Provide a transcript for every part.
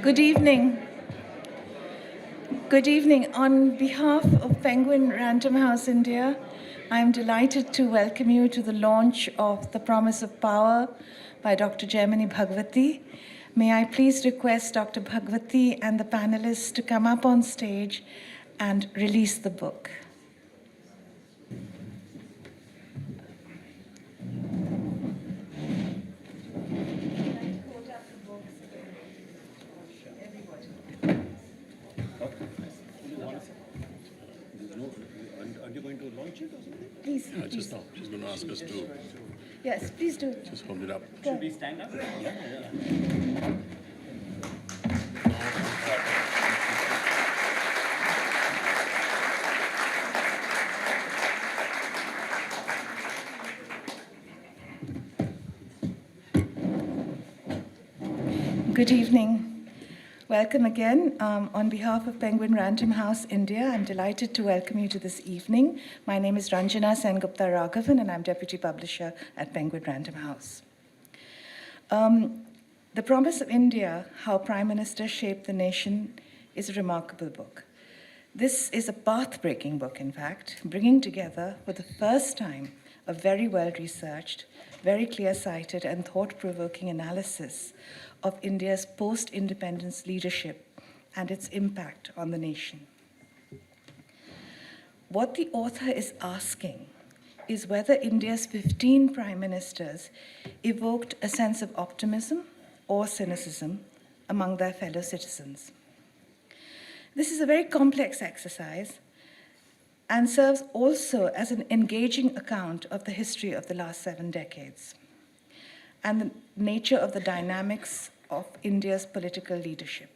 Good evening. Good evening. On behalf of Penguin Random House India, I am delighted to welcome you to the launch of The Promise of Power by Dr. Jaimini Bhagwati. May I please request Dr. Bhagwati and the panelists to come up on stage and release the book. Are you going to launch it or something? Please. Just now. She's going to ask us to Yes, please do. just hold it up. Should we stand up? Good evening. Welcome again. On behalf of Penguin Random House India, I'm delighted to welcome you to this evening. My name is Ranjana Sengupta Raghavan, and I'm Deputy Publisher at Penguin Random House. The Promise of India, How Prime Minister Shaped the Nation, is a remarkable book. This is a path-breaking book, in fact, bringing together for the first time a very well-researched, very clear-sighted and thought-provoking analysis of India's post-independence leadership and its impact on the nation. What the author is asking is whether India's 15 prime ministers evoked a sense of optimism or cynicism among their fellow citizens. This is a very complex exercise and serves also as an engaging account of the history of the last 7 decades and the nature of the dynamics of India's political leadership.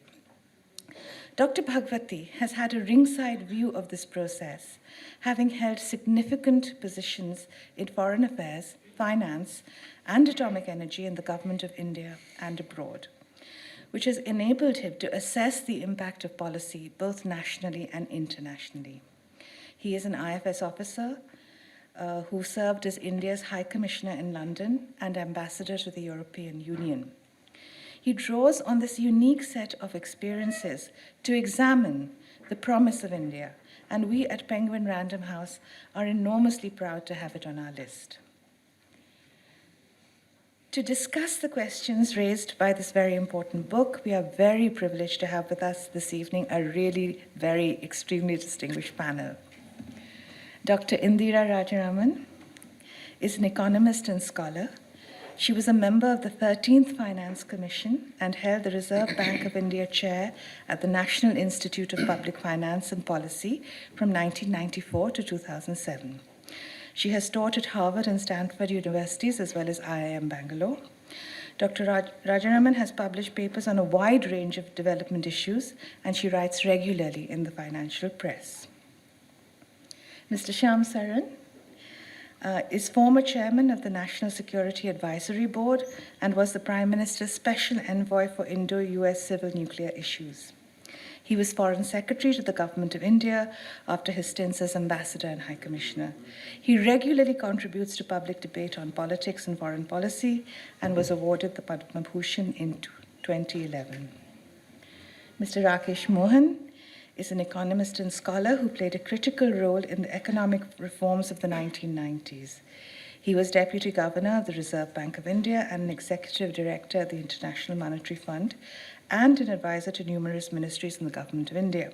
Dr. Bhagwati has had a ringside view of this process, having held significant positions in foreign affairs, finance, and atomic energy in the government of India and abroad, which has enabled him to assess the impact of policy both nationally and internationally. He is an IFS officer who served as India's High Commissioner in London and Ambassador to the European Union. He draws on this unique set of experiences to examine the promise of India, and we at Penguin Random House are enormously proud to have it on our list. To discuss the questions raised by this very important book, we are very privileged to have with us this evening a really very extremely distinguished panel. Dr. Indira Rajaraman is an economist and scholar. She was a member of the 13th Finance Commission and held the Reserve Bank of India chair at the National Institute of Public Finance and Policy from 1994 to 2007. She has taught at Harvard and Stanford universities as well as IIM Bangalore. Dr. Rajaraman has published papers on a wide range of development issues, and she writes regularly in the financial press. Mr. Shyam Saran is former chairman of the National Security Advisory Board and was the Prime Minister's Special Envoy for Indo-US civil nuclear issues. He was Foreign Secretary to the Government of India after his stints as Ambassador and High Commissioner. He regularly contributes to public debate on politics and foreign policy and was awarded the Padma Bhushan in 2011. Mr. Rakesh Mohan is an economist and scholar who played a critical role in the economic reforms of the 1990s. He was Deputy Governor of the Reserve Bank of India and an Executive Director of the International Monetary Fund and an advisor to numerous ministries in the Government of India.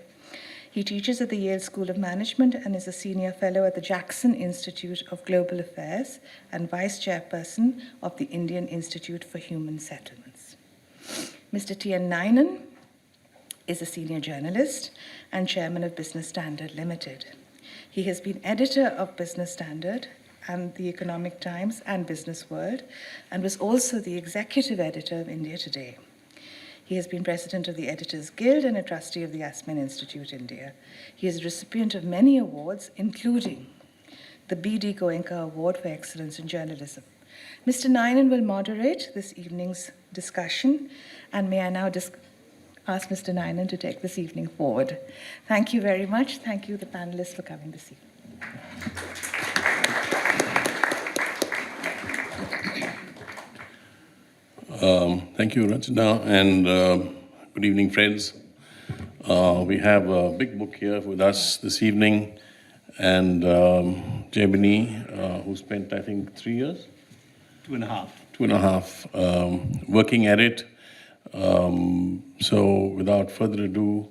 He teaches at the Yale School of Management and is a senior fellow at the Jackson Institute of Global Affairs and vice chairperson of the Indian Institute for Human Settlements. Mr. T.N. Ninan is a senior journalist and chairman of Business Standard Limited. He has been editor of Business Standard and the Economic Times and Business World, and was also the executive editor of India Today. He has been president of the Editors Guild and a trustee of the Aspen Institute India. He is a recipient of many awards, including the B.D. Goenka Award for Excellence in Journalism. Mr. Ninan will moderate this evening's discussion, and may I now ask Mr. Ninan to take this evening forward. Thank you very much. Thank you, the panelists, for coming this evening. Thank you, Ranjana, and Good evening, friends. We have a big book here with us this evening, and Jaimini, who spent, I think, 3 years? 2.5. 2.5, working at it. So without further ado,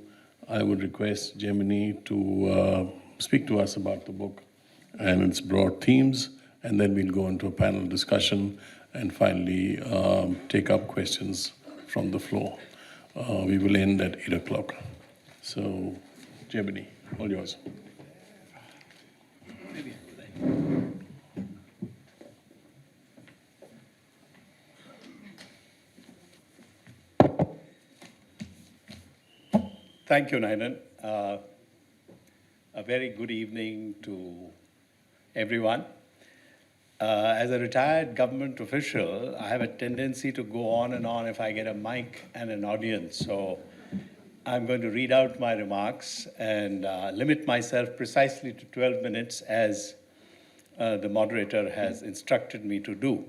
I would request Jaimini to speak to us about the book and its broad themes, and then we'll go into a panel discussion and finally take up questions from the floor. We will end at 8 o'clock. So, Jaimini, all yours. Thank you, Ninan. A very good evening to everyone. As a retired government official, I have a tendency to go on and on if I get a mic and an audience. So I'm going to read out my remarks and limit myself precisely to 12 minutes as the moderator has instructed me to do.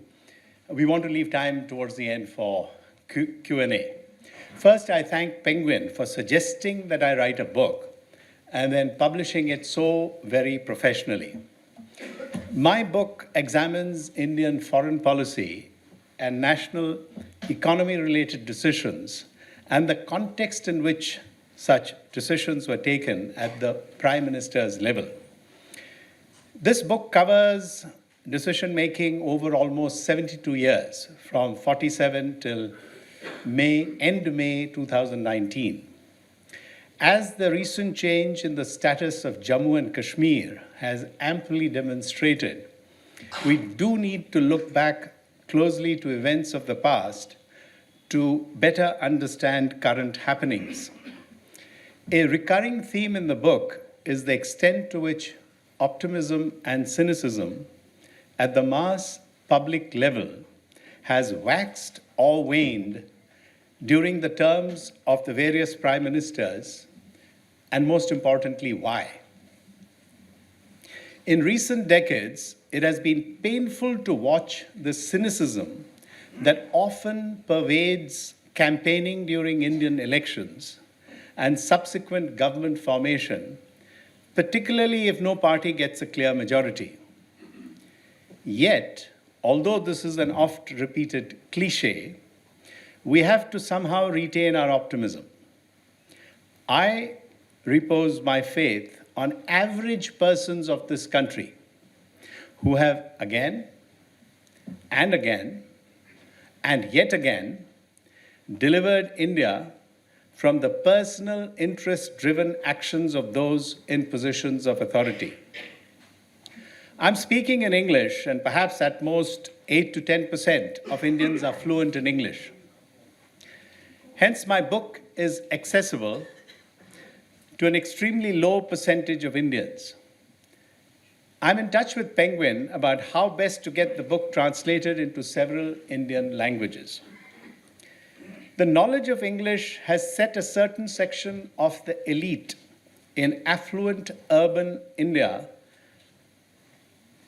We want to leave time towards the end for Q&A. First, I thank Penguin for suggesting that I write a book and then publishing it so very professionally. My book examines Indian foreign policy and national economy-related decisions and the context in which such decisions were taken at the Prime Minister's level. This book covers decision-making over almost 72 years, from 47 till end May 2019. As the recent change in the status of Jammu and Kashmir has amply demonstrated, we do need to look back closely to events of the past to better understand current happenings. A recurring theme in the book is the extent to which optimism and cynicism at the mass public level has waxed or waned during the terms of the various prime ministers, and most importantly, why. In recent decades, it has been painful to watch the cynicism that often pervades campaigning during Indian elections and subsequent government formation, particularly if no party gets a clear majority. Yet, although this is an oft-repeated cliché, we have to somehow retain our optimism. I repose my faith on average persons of this country who have again and again and yet again delivered India from the personal interest-driven actions of those in positions of authority. I'm speaking in English, and perhaps at most 8 to 10% of Indians are fluent in English. Hence, my book is accessible to an extremely low percentage of Indians. I'm in touch with Penguin about how best to get the book translated into several Indian languages. The knowledge of English has set a certain section of the elite in affluent urban India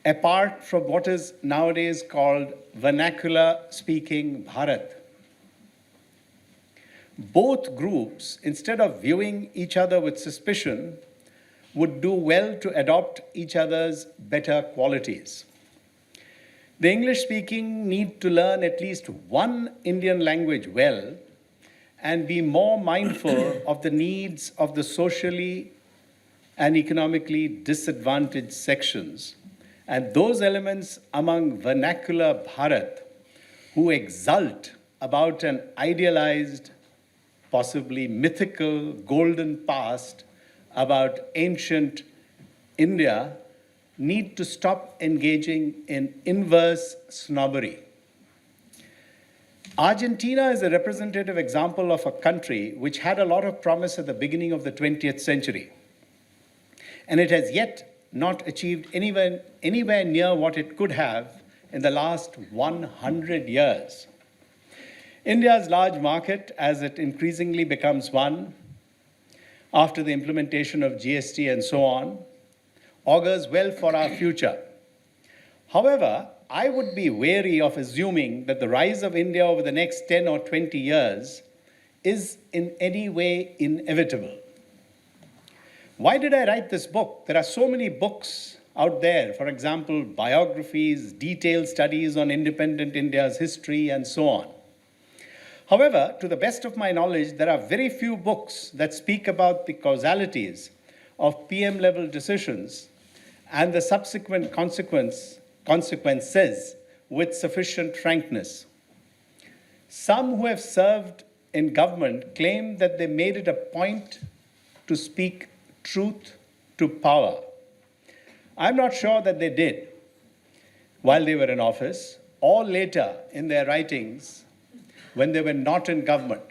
apart from what is nowadays called vernacular-speaking Bharat. Both groups, instead of viewing each other with suspicion, would do well to adopt each other's better qualities. The English-speaking need to learn at least one Indian language well and be more mindful of the needs of the socially and economically disadvantaged sections, and those elements among vernacular Bharat who exult about an idealized, possibly mythical, golden past about ancient India need to stop engaging in inverse snobbery. Argentina is a representative example of a country which had a lot of promise at the beginning of the 20th century, and it has yet not achieved anywhere near what it could have in the last 100 years. India's large market, as it increasingly becomes one, after the implementation of GST and so on, augurs well for our future. However, I would be wary of assuming that the rise of India over the next 10 or 20 years is in any way inevitable. Why did I write this book? There are so many books out there, for example, biographies, detailed studies on independent India's history, and so on. However, to the best of my knowledge, there are very few books that speak about the causalities of PM-level decisions and the subsequent consequences with sufficient frankness. Some who have served in government claim that they made it a point to speak truth to power. I'm not sure that they did while they were in office or later in their writings when they were not in government.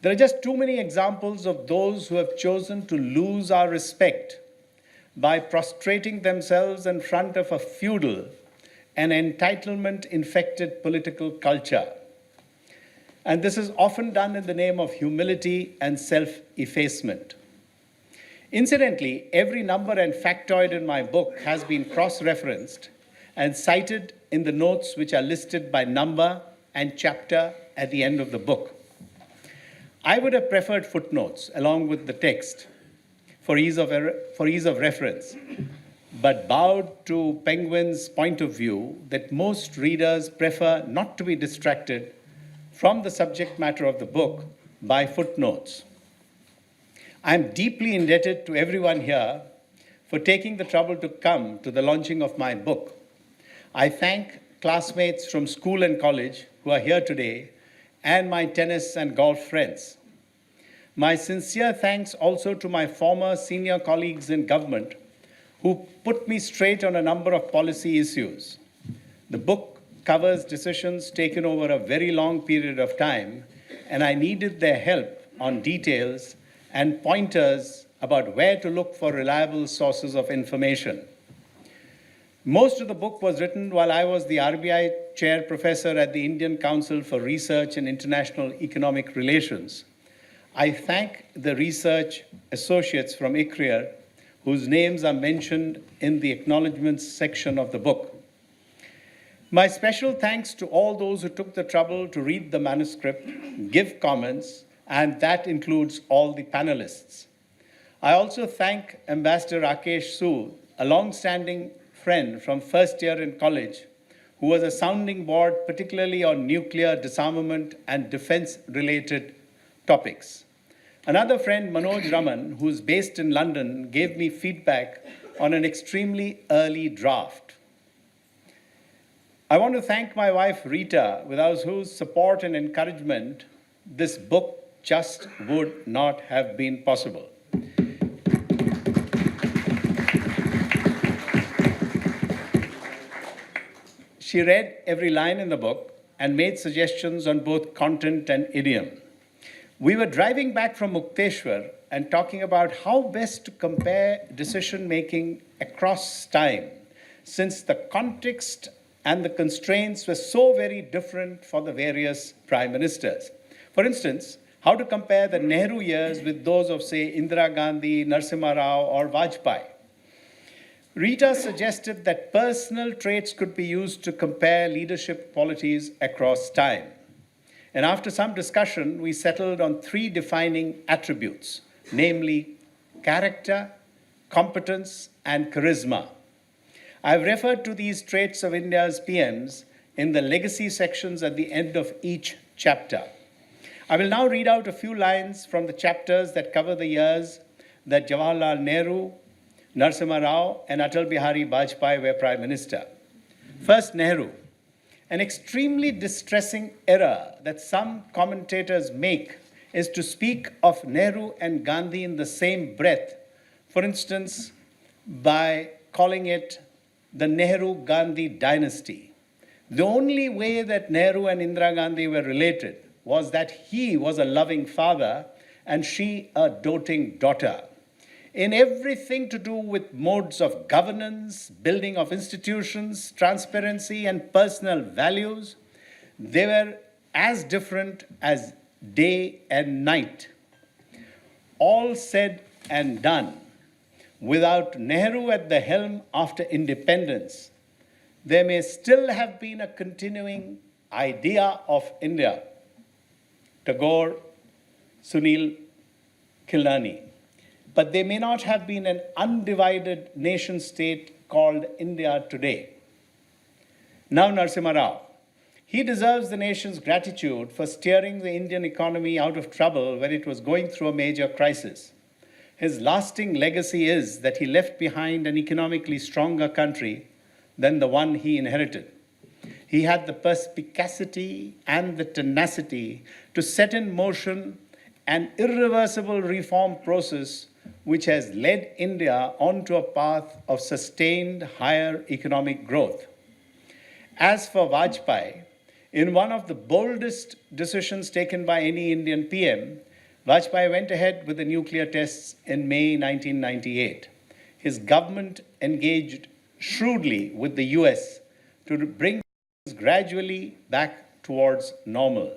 There are just too many examples of those who have chosen to lose our respect by prostrating themselves in front of a feudal and entitlement-infected political culture. And this is often done in the name of humility and self-effacement. Incidentally, every number and factoid in my book has been cross-referenced and cited in the notes which are listed by number and chapter at the end of the book. I would have preferred footnotes along with the text for ease of reference, but bowed to Penguin's point of view that most readers prefer not to be distracted from the subject matter of the book by footnotes. I'm deeply indebted to everyone here for taking the trouble to come to the launching of my book. I thank classmates from school and college who are here today and my tennis and golf friends. My sincere thanks also to my former senior colleagues in government who put me straight on a number of policy issues. The book covers decisions taken over a very long period of time, and I needed their help on details and pointers about where to look for reliable sources of information. Most of the book was written while I was the RBI chair professor at the Indian Council for Research and International Economic Relations. I thank the research associates from ICRIER whose names are mentioned in the acknowledgements section of the book. My special thanks to all those who took the trouble to read the manuscript, give comments, and that includes all the panelists. I also thank Ambassador Rakesh Mohan, a long-standing friend from first year in college, who was a sounding board, particularly on nuclear disarmament and defense-related topics. Another friend, Manoj Raman, who's based in London, gave me feedback on an extremely early draft. I want to thank my wife, Rita, without whose support and encouragement, this book just would not have been possible. She read every line in the book and made suggestions on both content and idiom. We were driving back from Mukteshwar and talking about how best to compare decision-making across time, since the context and the constraints were so very different for the various prime ministers. For instance, how to compare the Nehru years with those of, say, Indira Gandhi, Narasimha Rao, or Vajpayee. Rita suggested that personal traits could be used to compare leadership qualities across time. And after some discussion, we settled on 3 defining attributes, namely character, competence, and charisma. I've referred to these traits of India's PMs in the legacy sections at the end of each chapter. I will now read out a few lines from the chapters that cover the years that Jawaharlal Nehru, Narasimha Rao, and Atal Bihari Vajpayee were Prime Minister. First, Nehru. An extremely distressing error that some commentators make is to speak of Nehru and Gandhi in the same breath, for instance, by calling it the Nehru-Gandhi dynasty. The only way that Nehru and Indira Gandhi were related was that he was a loving father and she a doting daughter. In everything to do with modes of governance, building of institutions, transparency, and personal values, they were as different as day and night. All said and done, without Nehru at the helm after independence, there may still have been a continuing idea of India. Tagore, Sunil Khilnani. But they may not have been an undivided nation state called India today. Now Narasimha Rao. He deserves the nation's gratitude for steering the Indian economy out of trouble when it was going through a major crisis. His lasting legacy is that he left behind an economically stronger country than the one he inherited. He had the perspicacity and the tenacity to set in motion an irreversible reform process which has led India onto a path of sustained higher economic growth. As for Vajpayee, in one of the boldest decisions taken by any Indian PM, Vajpayee went ahead with the nuclear tests in May 1998. His government engaged shrewdly with the US to bring things gradually back towards normal.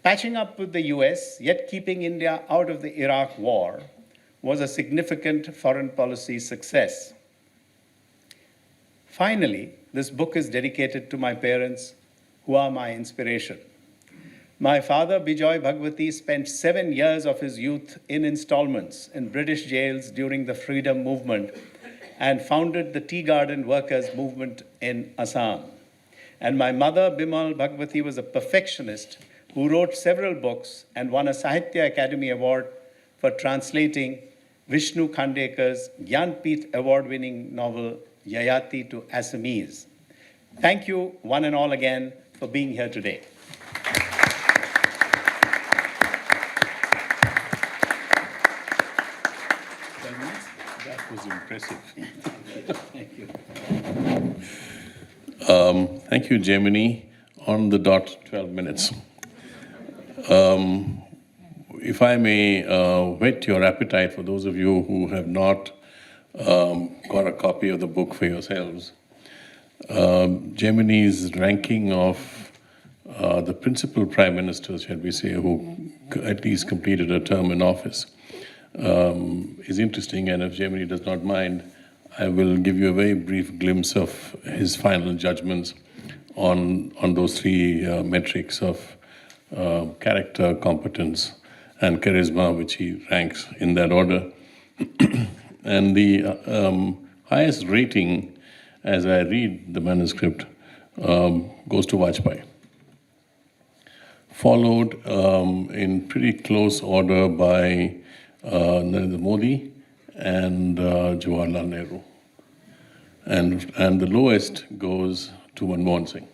Patching up with the US, yet keeping India out of the Iraq war, was a significant foreign policy success. Finally, this book is dedicated to my parents, who are my inspiration. My father, Bijoy Bhagwati, spent 7 years of his youth in installments in British jails during the freedom movement and founded the Tea Garden Workers Movement in Assam. And my mother, Bimal Bhagwati, was a perfectionist who wrote several books and won a Sahitya Academy Award for translating Vishnu Khandekar's Gyanpith Award-winning novel, Yayati, to Assamese. Thank you, one and all, again, for being here today. That was impressive. Thank you. Thank you, Jaimini. On the dot, 12 minutes. If I may whet your appetite for those of you who have not got a copy of the book for yourselves, Jaimini's ranking of the principal prime ministers, shall we say, who at least completed a term in office is interesting, and if Jaimini does not mind, I will give you a very brief glimpse of his final judgments on those three metrics of character, competence, and charisma, which he ranks in that order. And the highest rating, as I read the manuscript, goes to Vajpayee, followed in pretty close order by Narendra Modi and Jawaharlal Nehru. And the lowest goes to Manmohan Singh.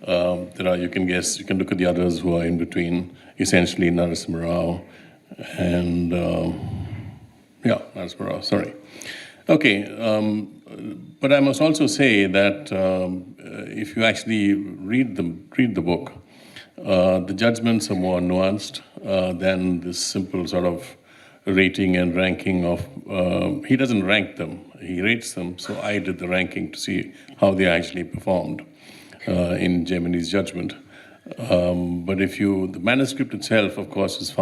You can guess, you can look at the others who are in between, essentially Narasimha Rao and, Narasimha Rao, sorry. Okay, but I must also say that if you actually read the book, the judgments are more nuanced than this simple sort of rating and ranking of, he doesn't rank them, he rates them, so I did the ranking to see how they actually performed in Jaimini's judgment. But the manuscript itself, of course, is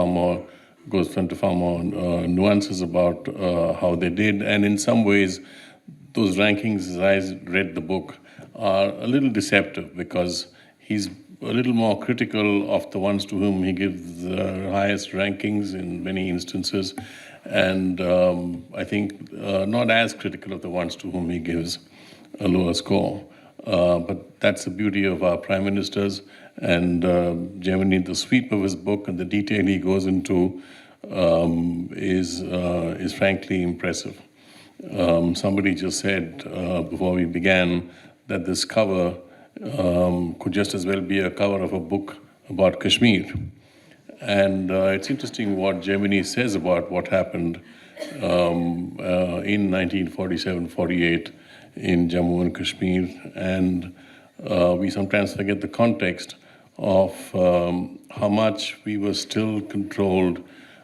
goes into far more nuances about how they did, and in some ways, those rankings, as I read the book, are a little deceptive because he's a little more critical of the ones to whom he gives the highest rankings in many instances, and I think not as critical of the ones to whom he gives a lower score. But that's the beauty of our prime ministers, and Jaimini, the sweep of his book and the detail he goes into is frankly impressive. Somebody just said before we began that this cover could just as well be a cover of a book about Kashmir. And it's interesting what Jaimini says about what happened in 1947-48 in Jammu and Kashmir. And we sometimes forget the context of how much we were still controlled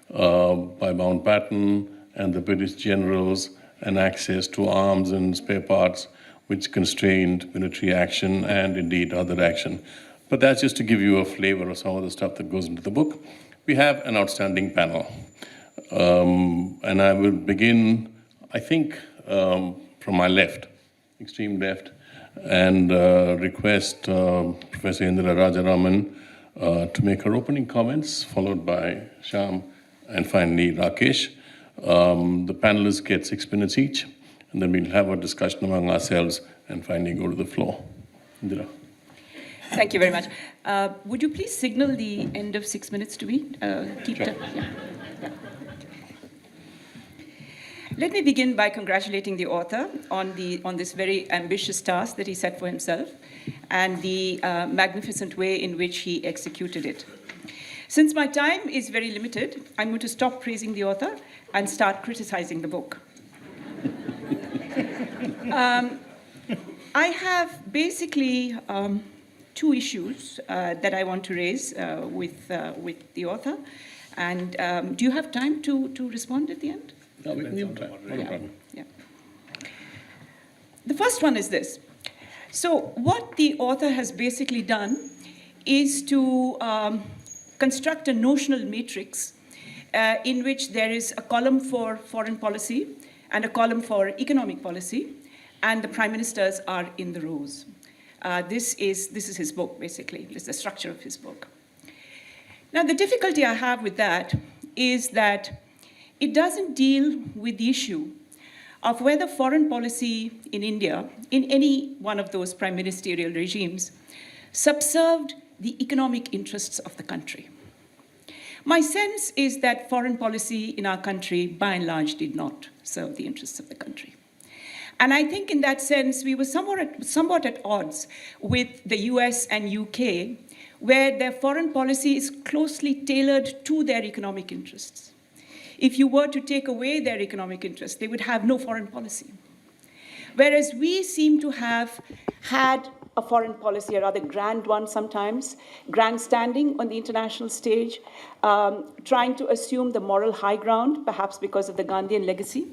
by Mountbatten and the British generals and access to arms and spare parts, which constrained military action and indeed other action. But that's just to give you a flavor of some of the stuff that goes into the book. We have an outstanding panel. And I will begin, I think, from my left, extreme left, and request Professor Indira Rajaraman to make her opening comments, followed by Shyam, and finally Rakesh. The panelists get 6 minutes each, and then we'll have a discussion among ourselves and finally go to the floor. Indira. Thank you very much. Would you please signal the end of 6 minutes to me? Sure. Yeah. Let me begin by congratulating the author on this very ambitious task that he set for himself and the magnificent way in which he executed it. Since my time is very limited, I'm going to stop praising the author and start criticizing the book. I have basically two issues that I want to raise with the author. And do you have time to respond at the end? No, we have time. Not a problem. Yeah. The first one is this. So what the author has basically done is to construct a notional matrix in which there is a column for foreign policy and a column for economic policy, and the prime ministers are in the rows. This is his book, basically. This is the structure of his book. Now, the difficulty I have with that is that it doesn't deal with the issue of whether foreign policy in India, in any one of those prime ministerial regimes, subserved the economic interests of the country. My sense is that foreign policy in our country, by and large, did not serve the interests of the country. And I think in that sense, we were somewhat at odds with the US and UK, where their foreign policy is closely tailored to their economic interests. If you were to take away their economic interests, they would have no foreign policy. Whereas we seem to have had a foreign policy, a rather grand one sometimes, grandstanding on the international stage, trying to assume the moral high ground, perhaps because of the Gandhian legacy,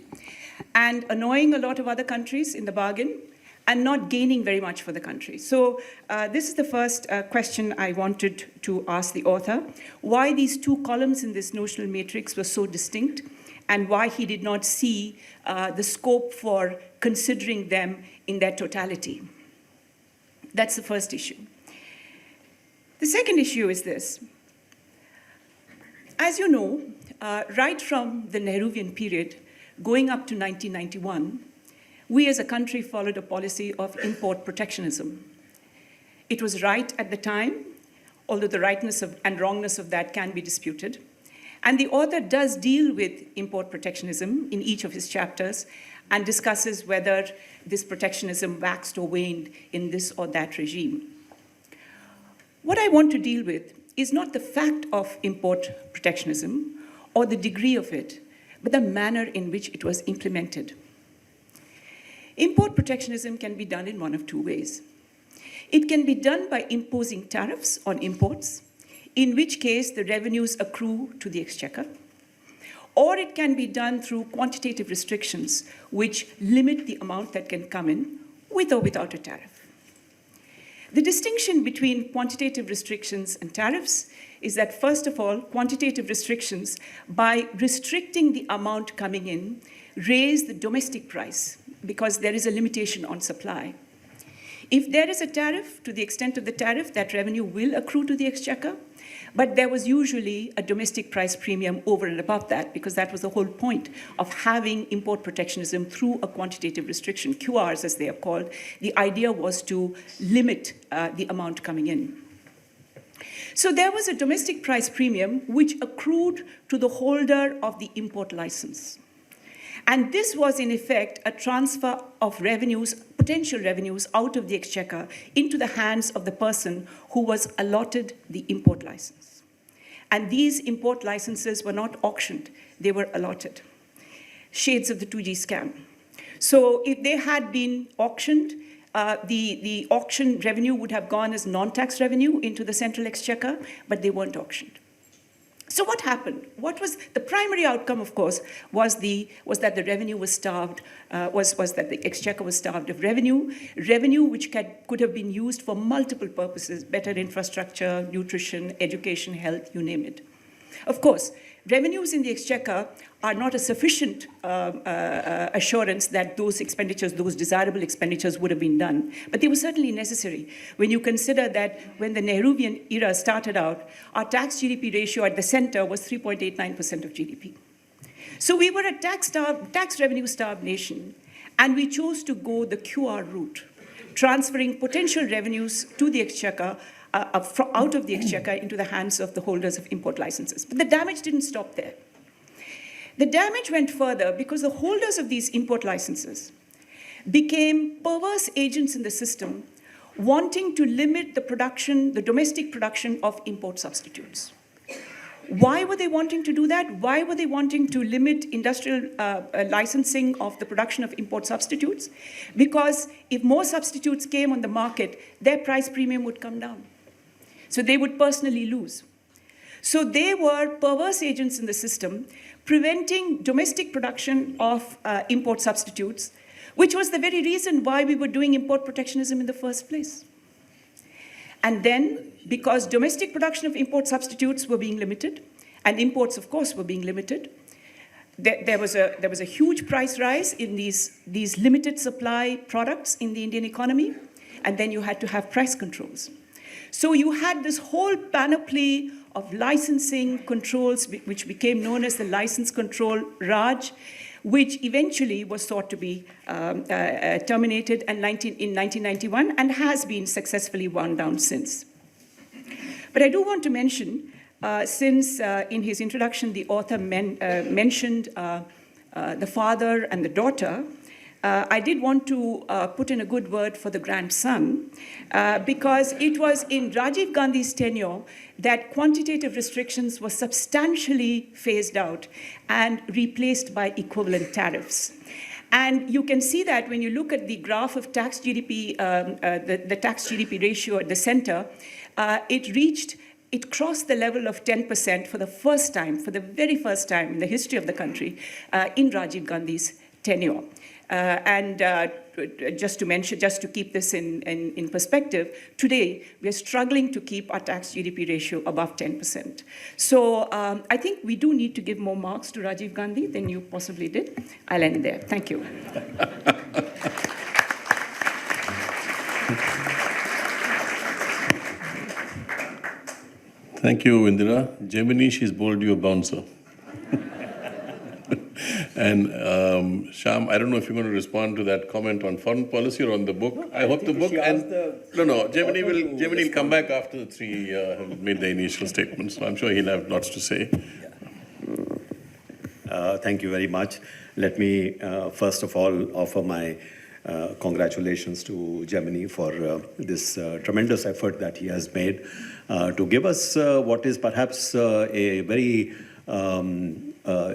and annoying a lot of other countries in the bargain, and not gaining very much for the country. So this is the first question I wanted to ask the author, why these two columns in this notional matrix were so distinct, and why he did not see the scope for considering them in their totality. That's the first issue. The second issue is this. As you know, right from the Nehruvian period, going up to 1991, we as a country followed a policy of import protectionism. It was right at the time, although the rightness and wrongness of that can be disputed. And the author does deal with import protectionism in each of his chapters and discusses whether this protectionism waxed or waned in this or that regime. What I want to deal with is not the fact of import protectionism or the degree of it, but the manner in which it was implemented. Import protectionism can be done in one of two ways. It can be done by imposing tariffs on imports, in which case the revenues accrue to the exchequer, or it can be done through quantitative restrictions which limit the amount that can come in with or without a tariff. The distinction between quantitative restrictions and tariffs is that, first of all, quantitative restrictions, by restricting the amount coming in, raise the domestic price because there is a limitation on supply. If there is a tariff, to the extent of the tariff, that revenue will accrue to the exchequer, but there was usually a domestic price premium over and above that, because that was the whole point of having import protectionism through a quantitative restriction, QRs as they are called. The idea was to limit the amount coming in. So there was a domestic price premium which accrued to the holder of the import license. And this was, in effect, a transfer of revenues, potential revenues, out of the exchequer into the hands of the person who was allotted the import license. And these import licenses were not auctioned, they were allotted. Shades of the 2G scam. So if they had been auctioned, the auction revenue would have gone as non-tax revenue into the central exchequer, but they weren't auctioned. So what happened? What was the primary outcome, of course, was that the revenue was starved, was that the exchequer was starved of revenue which could have been used for multiple purposes, better infrastructure, nutrition, education, health, you name it. Of course, revenues in the exchequer are not a sufficient assurance that those expenditures, those desirable expenditures would have been done. But they were certainly necessary when you consider that when the Nehruvian era started out, our tax GDP ratio at the center was 3.89% of GDP. So we were a tax revenue-starved nation, and we chose to go the QR route, transferring potential revenues to the exchequer, out of the exchequer into the hands of the holders of import licenses. But the damage didn't stop there. The damage went further because the holders of these import licenses became perverse agents in the system, wanting to limit the production, the domestic production of import substitutes. Why were they wanting to do that? Why were they wanting to limit industrial licensing of the production of import substitutes? Because if more substitutes came on the market, their price premium would come down. So they would personally lose. So they were perverse agents in the system, preventing domestic production of import substitutes, which was the very reason why we were doing import protectionism in the first place. And then, because domestic production of import substitutes were being limited, and imports, of course, were being limited, there was a huge price rise in these limited supply products in the Indian economy, and then you had to have price controls. So you had this whole panoply of licensing controls, which became known as the License Control Raj, which eventually was thought to be terminated in 1991 and has been successfully wound down since. But I do want to mention, since in his introduction the author mentioned the father and the daughter, I did want to put in a good word for the grandson, because it was in Rajiv Gandhi's tenure that quantitative restrictions were substantially phased out and replaced by equivalent tariffs. And you can see that when you look at the graph of tax GDP, the tax GDP ratio at the center, it crossed the level of 10% for the first time, for the very first time in the history of the country, in Rajiv Gandhi's tenure. Just to keep this in perspective, today we are struggling to keep our tax GDP ratio above 10%. So I think we do need to give more marks to Rajiv Gandhi than you possibly did. I'll end there. Thank you. Thank you, Indira. Jaimini, she's bowled you a bouncer. And Shyam, I don't know if you're going to respond to that comment on foreign policy or on the book. I hope the book. Jaimini will come back after the three have made the initial statements. So I'm sure he'll have lots to say. Thank you very much. Let me first of all offer my congratulations to Jaimini for this tremendous effort that he has made to give us what is perhaps a very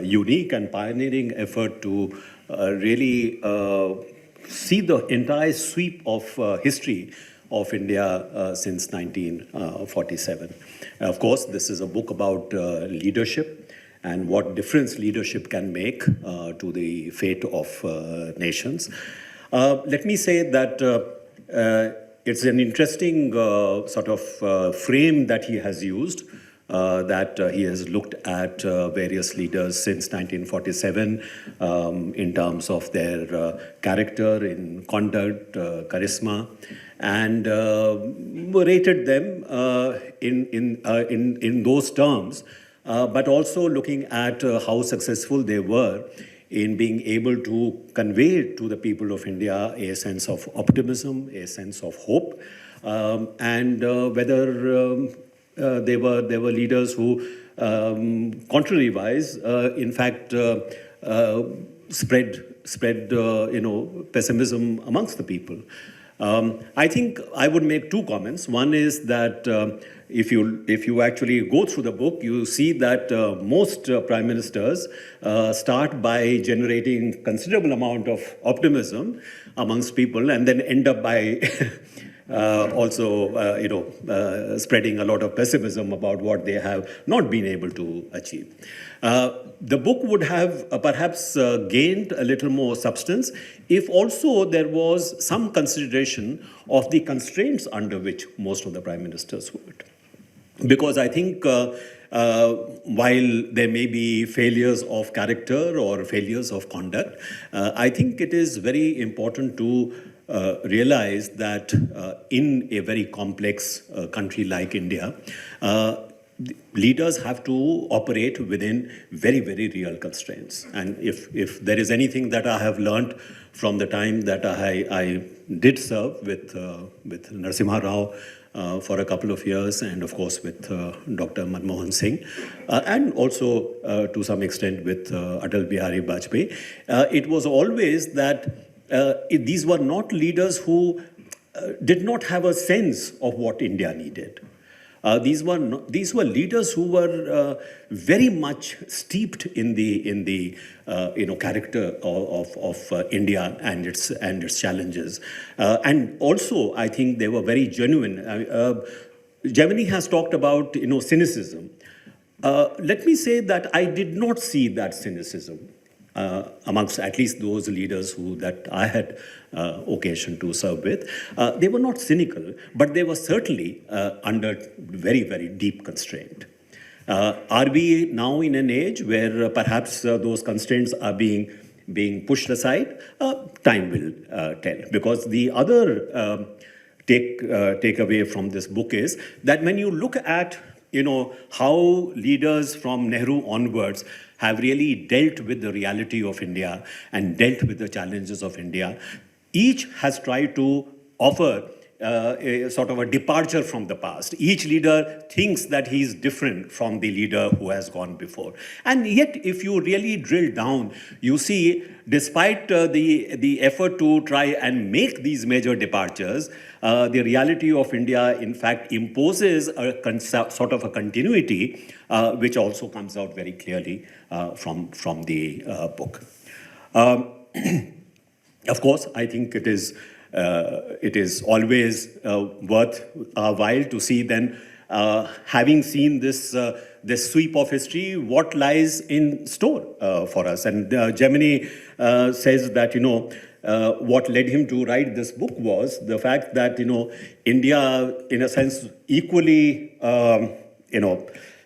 unique and pioneering effort to really see the entire sweep of history of India since 1947. Of course, this is a book about leadership and what difference leadership can make to the fate of nations. Let me say that it's an interesting sort of frame that he has used. That he has looked at various leaders since 1947 in terms of their character, in conduct, charisma, and rated them in those terms, but also looking at how successful they were in being able to convey to the people of India a sense of optimism, a sense of hope, and whether they were leaders who, contrary-wise, in fact, spread pessimism amongst the people. I think I would make two comments. One is that if you actually go through the book, you see that most prime ministers start by generating considerable amount of optimism amongst people, and then end up by spreading a lot of pessimism about what they have not been able to achieve. The book would have perhaps gained a little more substance if also there was some consideration of the constraints under which most of the prime ministers worked. because I think while there may be failures of character or failures of conduct, I think it is very important to realize that in a very complex country like India, leaders have to operate within very, very real constraints. And if there is anything that I have learned from the time that I did serve with Narasimha Rao for a couple of years, and of course with Dr. Manmohan Singh, and also to some extent with Atal Bihari Vajpayee, it was always that these were not leaders who did not have a sense of what India needed. These were leaders who were very much steeped in the character of India and its challenges, and also I think they were very genuine. Jaimini has talked about cynicism. Let me say that I did not see that cynicism amongst at least those leaders that I had occasion to serve with. They were not cynical, but they were certainly under very, very deep constraint. Are we now in an age where perhaps those constraints are being pushed aside? Time will tell. Because the other takeaway from this book is that when you look at how leaders from Nehru onwards have really dealt with the reality of India and dealt with the challenges of India, each has tried to offer a sort of a departure from the past. Each leader thinks that he is different from the leader who has gone before. And yet, if you really drill down, you see, despite the effort to try and make these major departures, the reality of India, in fact, imposes a sort of a continuity, which also comes out very clearly from the book. Of course, I think it is always worth our while to see then, having seen this sweep of history, what lies in store for us. And Jaimini says that, what led him to write this book was the fact that, India, in a sense, equally,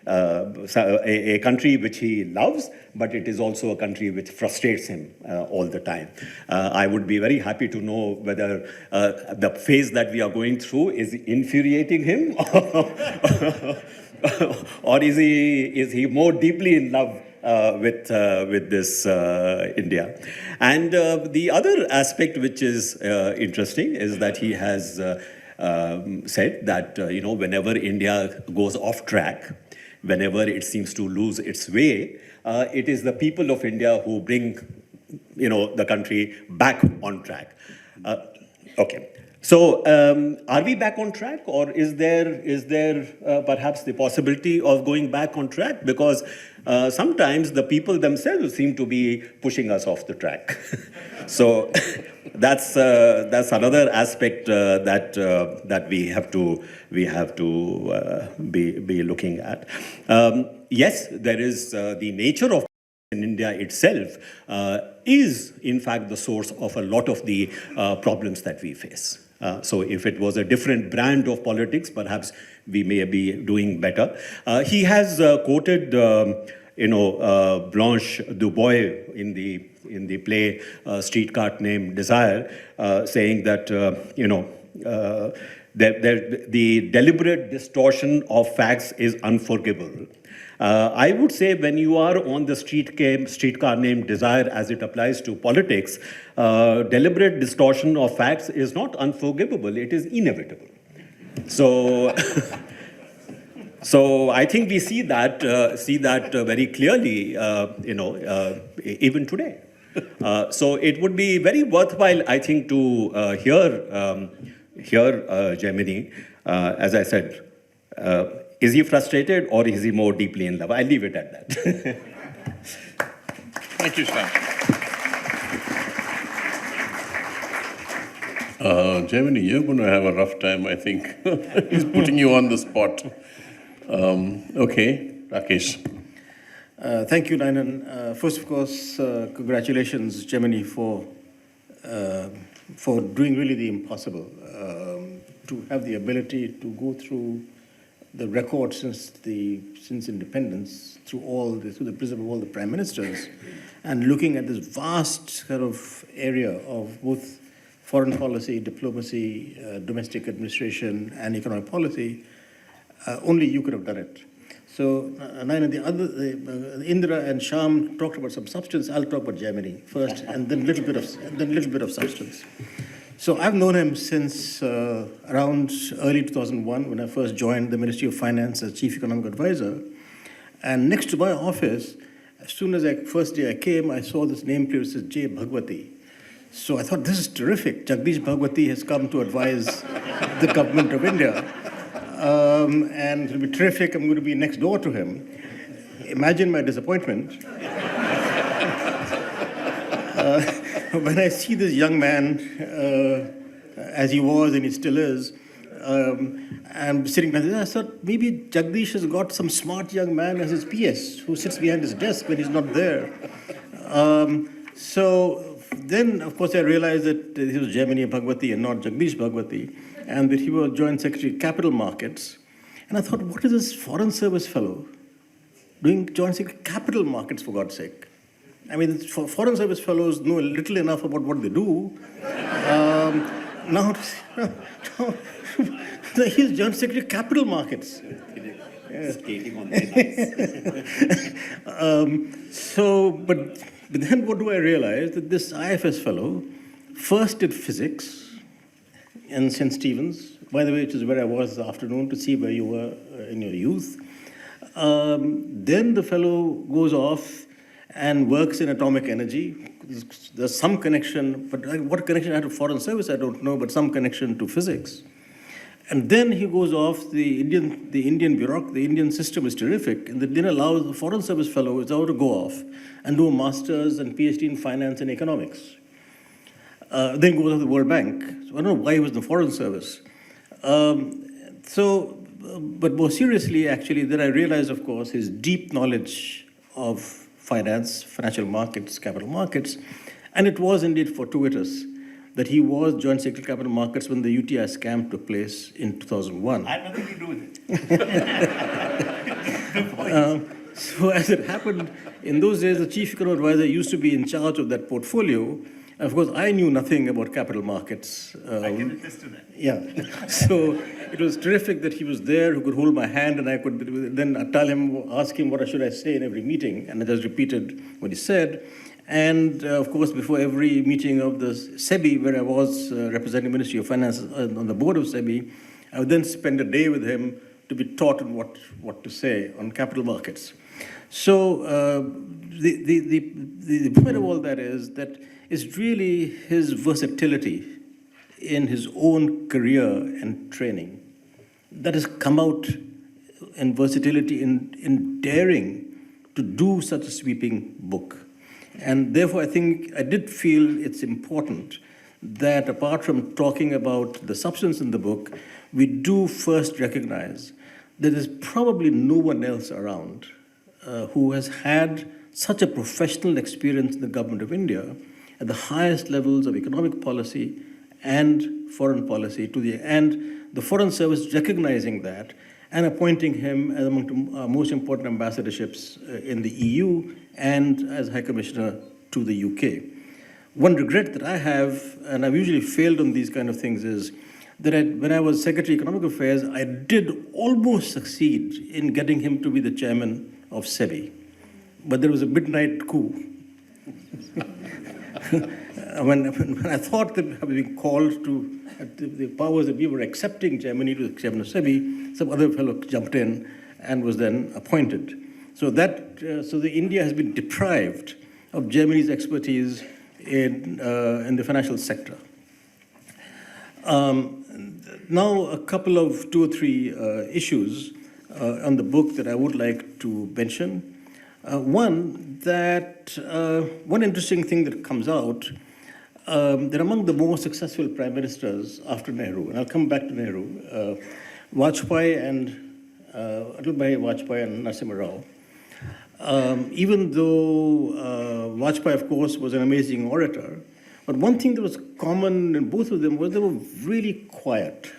a country which he loves, but it is also a country which frustrates him all the time. I would be very happy to know whether the phase that we are going through is infuriating him, or is he more deeply in love with this India. And the other aspect which is interesting is that he has said that whenever India goes off track, whenever it seems to lose its way, it is the people of India who bring the country back on track. Okay. So, are we back on track, or is there perhaps the possibility of going back on track? Because sometimes the people themselves seem to be pushing us off the track. So, that's another aspect that we have to be looking at. Yes, there is the nature of in India itself is in fact the source of a lot of the problems that we face. So if it was a different brand of politics, perhaps we may be doing better. He has quoted, Blanche Dubois in the play Streetcar Named Desire, saying that the deliberate distortion of facts is unforgivable. I would say when you are on the streetcar named Desire as it applies to politics, deliberate distortion of facts is not unforgivable, it is inevitable. So, so I think we see that very clearly, even today. So it would be very worthwhile, I think, to hear Jaimini. As I said, is he frustrated or is he more deeply in love? I'll leave it at that. Thank you, Shyam. Jaimini, you're going to have a rough time, I think. He's putting you on the spot. Okay, Rakesh. Thank you, Ninan. First, of course, congratulations, Jaimini, for doing really the impossible, to have the ability to go through the record since independence through the prism of all the prime ministers, and looking at this vast kind of area of both foreign policy, diplomacy, domestic administration, and economic policy, only you could have done it. So, Naina, Indira and Shyam talked about some substance. I'll talk about Jaimini first, and then little bit of substance. So, I've known him since around early 2001, when I first joined the Ministry of Finance as Chief Economic Advisor. And next to my office, as soon as first day I came, I saw this nameplate that says J. Bhagwati. So I thought, this is terrific. Jagdish Bhagwati has come to advise the government of India. And it'll be terrific. I'm going to be next door to him. Imagine my disappointment when I see this young man, as he was and he still is, and sitting there. I thought maybe Jagdish has got some smart young man as his PS who sits behind his desk when he's not there. So then, of course, I realized that he was Jaimini Bhagwati and not Jagdish Bhagwati, and that he was Joint Secretary of Capital Markets. And I thought, what is this Foreign Service fellow doing Joint Secretary of Capital Markets, for God's sake? I mean, Foreign Service fellows know little enough about what they do. Now, he's Joint Secretary of Capital Markets. But then what do I realize? That this IFS fellow first did physics in St. Stephen's, by the way, which is where I was this afternoon to see where you were in your youth. Then the fellow goes off and works in atomic energy. There's some connection, but what connection I had to Foreign Service, I don't know, but some connection to physics. And then he goes off, the Indian system is terrific, and then allows the Foreign Service fellow is allowed to go off and do a master's and PhD in finance and economics. Then goes off to the World Bank. So I don't know why he was in the Foreign Service. But more seriously, actually, then I realized, of course, his deep knowledge of finance, financial markets, capital markets, and it was indeed fortuitous that he was Joint Secretary of Capital Markets when the UTI scam took place in 2001. I had nothing to do with it. So as it happened, in those days, the Chief Economic Advisor used to be in charge of that portfolio. And of course, I knew nothing about capital markets. I can attest to that. Yeah. So it was terrific that he was there, who could hold my hand, and I could then ask him what should I say in every meeting, and I just repeated what he said. And of course, before every meeting of the SEBI, where I was representing the Ministry of Finance on the board of SEBI, I would then spend a day with him to be taught on what to say on capital markets. So the point of all that is that it's really his versatility in his own career and training that has come out in versatility in daring to do such a sweeping book. And therefore, I think I did feel it's important that apart from talking about the substance in the book, we do first recognize that there's probably no one else around who has had such a professional experience in the government of India at the highest levels of economic policy and foreign policy, and the Foreign Service recognizing that and appointing him as among the most important ambassadorships in the EU and as High Commissioner to the UK. One regret that I have, and I've usually failed on these kind of things, is that when I was Secretary of Economic Affairs, I did almost succeed in getting him to be the chairman of SEBI. But there was a midnight coup. When I thought that I was being called to the powers that we were accepting Jaimini to the chairman of SEBI, some other fellow jumped in and was then appointed. So the India has been deprived of Jaimini's expertise in the financial sector. Now, a couple of 2 or 3 issues on the book that I would like to mention. One interesting thing that comes out, that among the more successful prime ministers after Nehru, and I'll come back to Nehru, Vajpayee and Narasimha Rao, even though Vajpayee, of course, was an amazing orator, but one thing that was common in both of them was they were really quiet.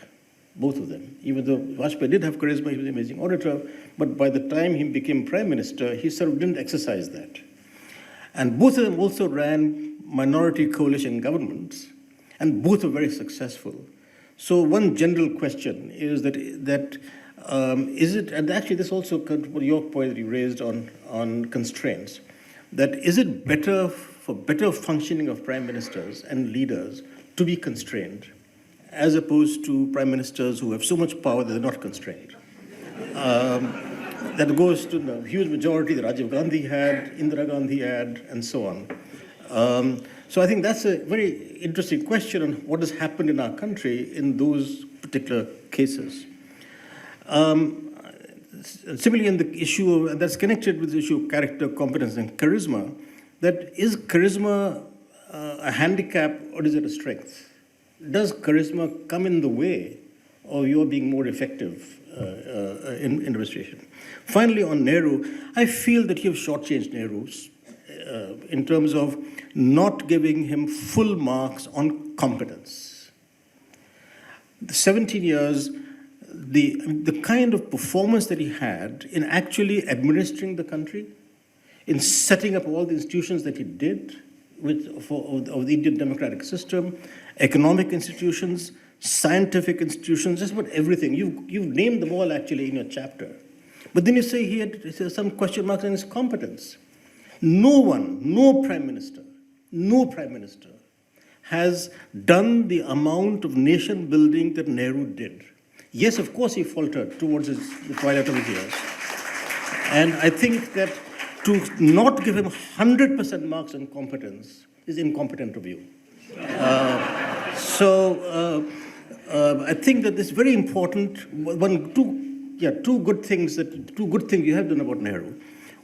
both of them. Even though Vajpayee did have charisma, he was an amazing orator, but by the time he became prime minister, he sort of didn't exercise that. And both of them also ran minority coalition governments, and both were very successful. So one general question is that is it, and actually this also comes to your point that you raised on constraints, that is it better for better functioning of prime ministers and leaders to be constrained, as opposed to prime ministers who have so much power that they're not constrained? That goes to the huge majority that Rajiv Gandhi had, Indira Gandhi had, and so on. So I think that's a very interesting question on what has happened in our country in those particular cases. Similarly, in the issue of, that's connected with the issue of character, competence, and charisma, that is charisma a handicap or is it a strength? Does charisma come in the way of your being more effective in administration? Finally, on Nehru, I feel that you have shortchanged Nehru in terms of not giving him full marks on competence. The 17 years, the kind of performance that he had in actually administering the country, in setting up all the institutions that he did of the Indian democratic system, economic institutions, scientific institutions, just about everything. You've named them all actually in your chapter. But then you say he had some question marks on his competence. No prime minister has done the amount of nation building that Nehru did. Yes, of course, he faltered towards the twilight of his years. And I think that to not give him 100% marks on competence is incompetent of you. I think that it's very important. Two good things you have done about Nehru.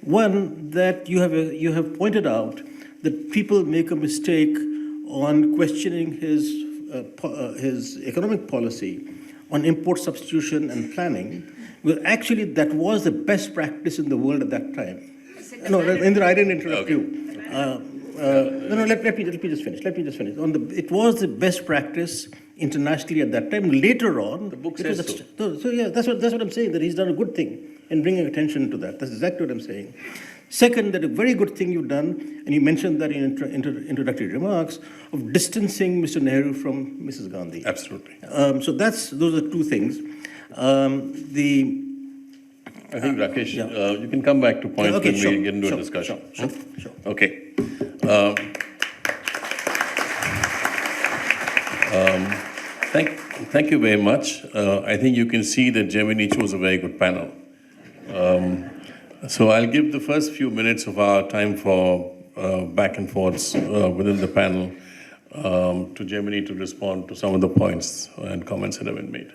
One, that you have pointed out that people make a mistake on questioning his economic policy on import substitution and planning. Well, actually, that was the best practice in the world at that time. No, Indira, I didn't interrupt you. Let me just finish. It was the best practice internationally at that time. Later on, the book says so. So yeah, that's what I'm saying, that he's done a good thing in bringing attention to that. That's exactly what I'm saying. Second, that a very good thing you've done, and you mentioned that in introductory remarks, of distancing Mr. Nehru from Mrs. Gandhi. Absolutely. So those are two things. I think, Rakesh, you can come back to points when we get into a discussion. Sure. Okay. Thank you very much. I think you can see that Jaimini chose a very good panel. So I'll give the first few minutes of our time for back and forths within the panel to Jaimini to respond to some of the points and comments that have been made.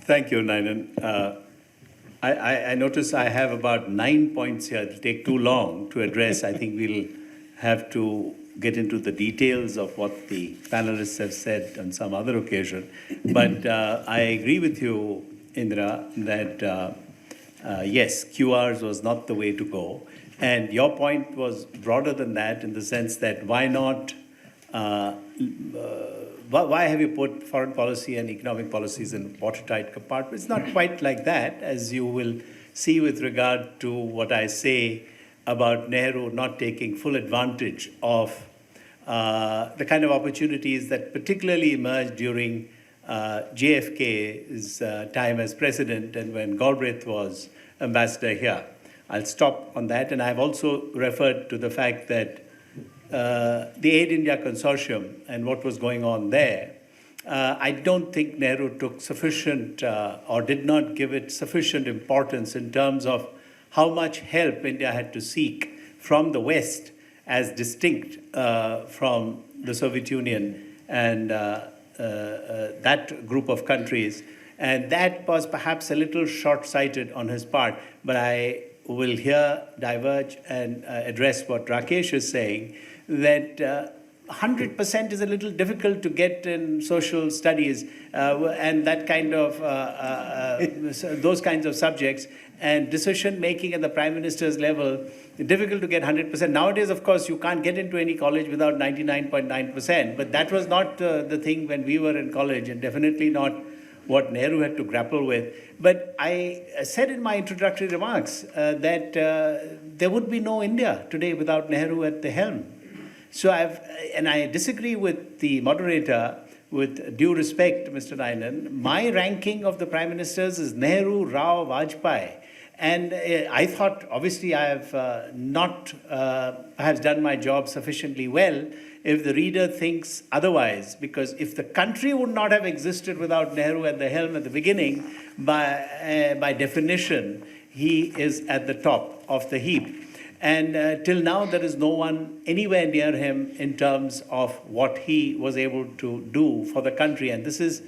Thank you, Ninan. I notice I have about 9 points here. It'll take too long to address. I think we'll have to get into the details of what the panelists have said on some other occasion. But I agree with you, Indira, that yes, QRs was not the way to go. And your point was broader than that in the sense that why not, why have you put foreign policy and economic policies in watertight compartments? It's not quite like that, as you will see with regard to what I say about Nehru not taking full advantage of the kind of opportunities that particularly emerged during JFK's time as president and when Galbraith was ambassador here. I'll stop on that. And I've also referred to the fact that the Aid India Consortium and what was going on there, I don't think Nehru took sufficient or did not give it sufficient importance in terms of how much help India had to seek from the West as distinct from the Soviet Union and that group of countries. And that was perhaps a little short-sighted on his part, but I will here diverge and address what Rakesh is saying, that 100% is a little difficult to get in social studies and that kind of those kinds of subjects, and decision making at the prime minister's level, difficult to get 100%. Nowadays, of course, you can't get into any college without 99.9%, but that was not the thing when we were in college, and definitely not what Nehru had to grapple with. But I said in my introductory remarks that there would be no India today without Nehru at the helm. So I disagree with the moderator, with due respect, Mr. Ninan. My ranking of the prime ministers is Nehru, Rao, Vajpayee. And I thought, obviously, I have not perhaps done my job sufficiently well if the reader thinks otherwise. Because if the country would not have existed without Nehru at the helm at the beginning, by definition, he is at the top of the heap. And till now, there is no one anywhere near him in terms of what he was able to do for the country. And this is,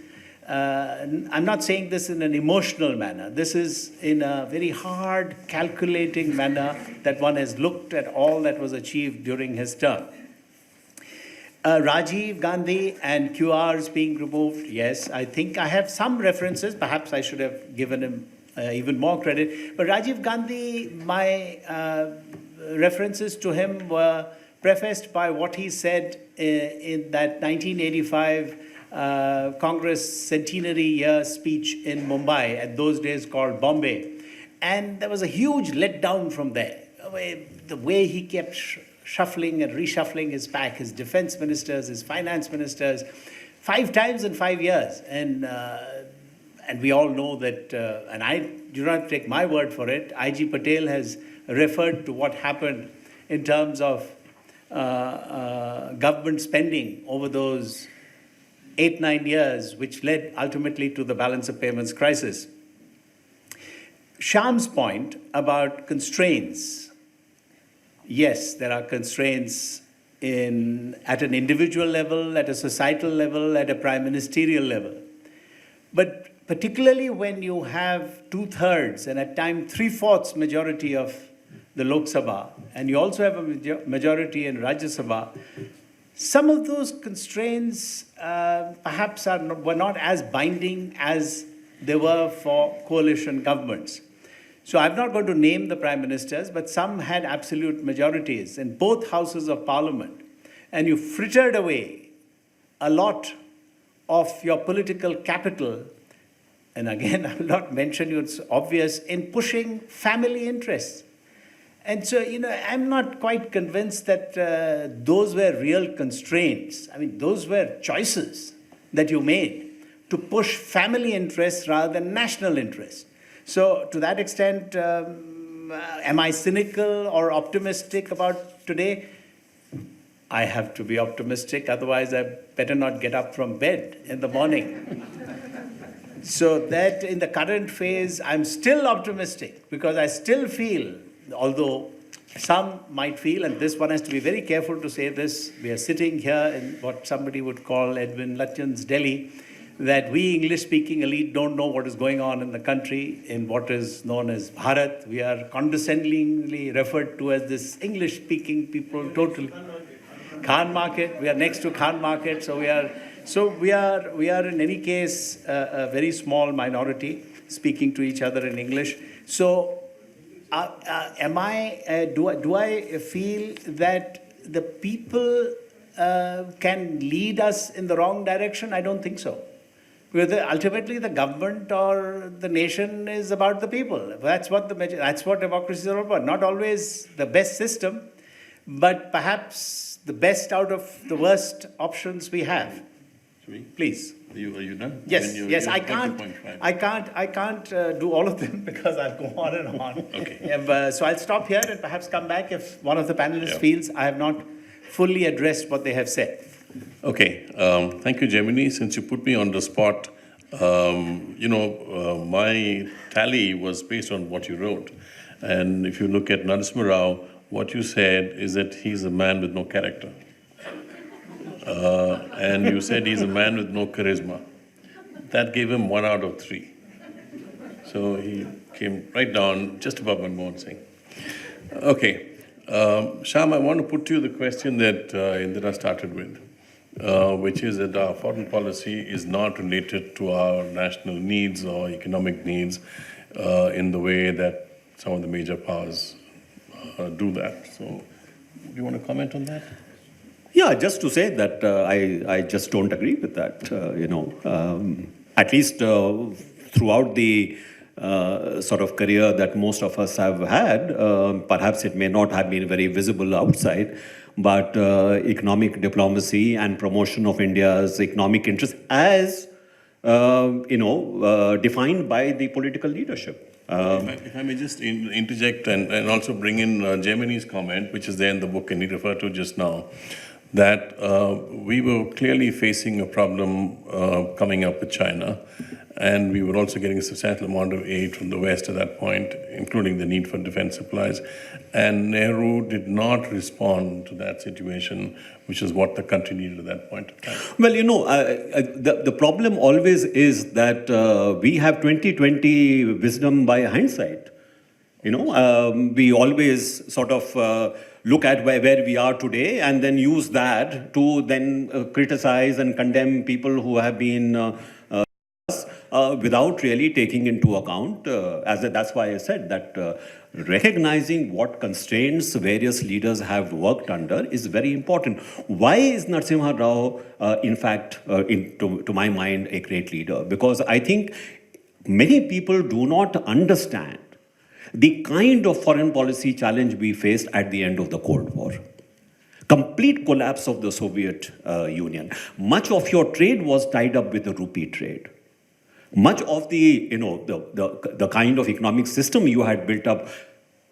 I'm not saying this in an emotional manner. This is in a very hard, calculating manner that one has looked at all that was achieved during his term. Rajiv Gandhi and QRs being removed, yes, I think I have some references. Perhaps I should have given him even more credit. But Rajiv Gandhi, my references to him were prefaced by what he said in that 1985 Congress centenary year speech in Mumbai, at those days called Bombay. And there was a huge letdown from there. The way he kept shuffling and reshuffling his pack, his defense ministers, his finance ministers, 5 times in 5 years. And we all know that, and I do not take my word for it, I.G. Patel has referred to what happened in terms of government spending over those 8-9 years, which led ultimately to the balance of payments crisis. Shyam's point about constraints. Yes, there are constraints at an individual level, at a societal level, at a prime ministerial level. But particularly when you have 2/3 and at times 3/4 majority of the Lok Sabha, and you also have a majority in Rajya Sabha, some of those constraints perhaps were not as binding as they were for coalition governments. So I'm not going to name the prime ministers, but some had absolute majorities in both houses of parliament. And you frittered away a lot of your political capital. And again, I will not mention you, it's obvious, in pushing family interests. And so, I'm not quite convinced that those were real constraints. I mean, those were choices that you made to push family interests rather than national interests. So to that extent, am I cynical or optimistic about today? I have to be optimistic, otherwise I better not get up from bed in the morning. So that in the current phase, I'm still optimistic because I still feel, although some might feel, and this one has to be very careful to say this, we are sitting here in what somebody would call Edwin Lutyens' Delhi, that we English-speaking elite don't know what is going on in the country in what is known as Bharat. We are condescendingly referred to as this English-speaking people totally. Khan market, we are next to Khan market, so we are in any case a very small minority speaking to each other in English. So do I feel that the people can lead us in the wrong direction? I don't think so. Because ultimately the government or the nation is about the people. That's what democracy is all about. Not always the best system, but perhaps the best out of the worst options we have. Please. Are you done? Yes, yes. I can't do all of them because I'll go on and on. Okay. So I'll stop here and perhaps come back if one of the panelists feels I have not fully addressed what they have said. Okay. Thank you, Jaimini. Since you put me on the spot, my tally was based on what you wrote. And if you look at Narasimha Rao, what you said is that he's a man with no character. And you said he's a man with no charisma. That gave him 1 out of 3. So he came right down just above Manmohan Singh. Okay. Shyam, I want to put to you the question that Indira started with, which is that our foreign policy is not related to our national needs or economic needs in the way that some of the major powers do that. So, do you want to comment on that? Yeah, just to say that I just don't agree with that. At least throughout the sort of career that most of us have had, perhaps it may not have been very visible outside, but economic diplomacy and promotion of India's economic interests as, defined by the political leadership. If I may just interject and also bring in Jaimini's comment, which is there in the book and he referred to just now, that we were clearly facing a problem coming up with China, and we were also getting a substantial amount of aid from the West at that point, including the need for defense supplies. And Nehru did not respond to that situation, which is what the country needed at that point of time. Well, the problem always is that we have 2020 wisdom by hindsight. We always sort of look at where we are today and then use that to then criticize and condemn people who have been without really taking into account, that's why I said that recognizing what constraints various leaders have worked under is very important. Why is Narasimha Rao, in fact, to my mind, a great leader? Because I think many people do not understand the kind of foreign policy challenge we faced at the end of the Cold War. Complete collapse of the Soviet Union. Much of your trade was tied up with the rupee trade. Much of the kind of economic system you had built up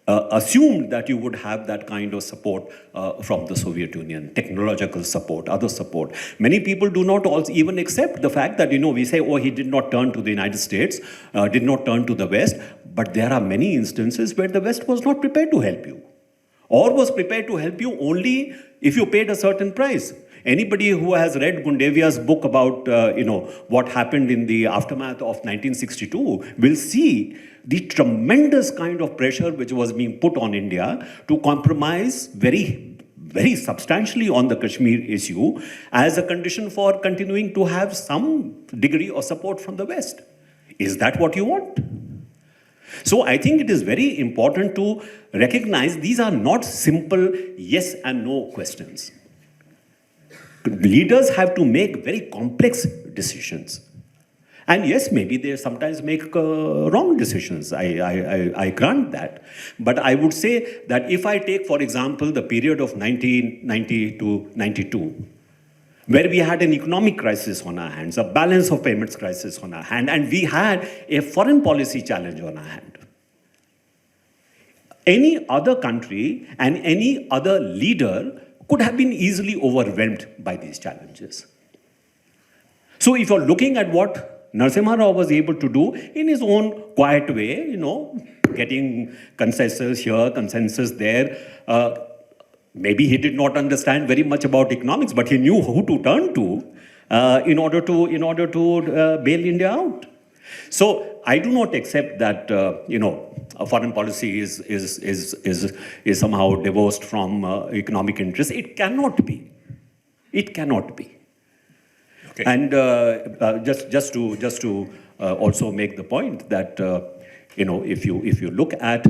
assumed that you would have that kind of support from the Soviet Union, technological support, other support. Many people do not also even accept the fact that, we say, oh, he did not turn to the United States, did not turn to the West, but there are many instances where the West was not prepared to help you, or was prepared to help you only if you paid a certain price. Anybody who has read Gundevia's book about, what happened in the aftermath of 1962 will see the tremendous kind of pressure which was being put on India to compromise very, very substantially on the Kashmir issue as a condition for continuing to have some degree of support from the West. Is that what you want? So I think it is very important to recognize these are not simple yes and no questions. Leaders have to make very complex decisions. And yes, maybe they sometimes make wrong decisions. I grant that. But I would say that if I take, for example, the period of 1990 to 92, where we had an economic crisis on our hands, a balance of payments crisis on our hand, and we had a foreign policy challenge on our hand. Any other country and any other leader could have been easily overwhelmed by these challenges. So if you're looking at what Narasimha Rao was able to do in his own quiet way, getting consensus here, consensus there, maybe he did not understand very much about economics, but he knew who to turn to in order to bail India out. So I do not accept that a foreign policy is somehow divorced from economic interests. It cannot be. It cannot be. Okay. And just to also make the point that if you look at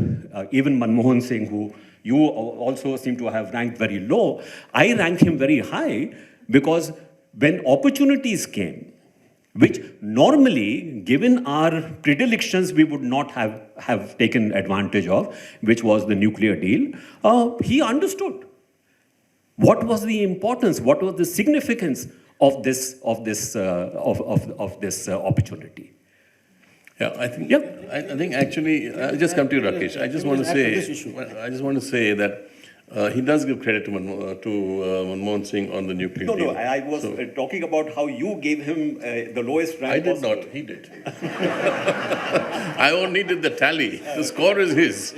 even Manmohan Singh, who you also seem to have ranked very low, I rank him very high because when opportunities came, which normally, given our predilections, we would not have taken advantage of, which was the nuclear deal, he understood what was the importance, what was the significance of this opportunity. Yeah, I think actually, I'll just come to you, Rakesh. I just want to say that he does give credit to Manmohan Singh on the nuclear deal. No, I was talking about how you gave him the lowest rank. I did not. He did. I only did the tally. The score is his.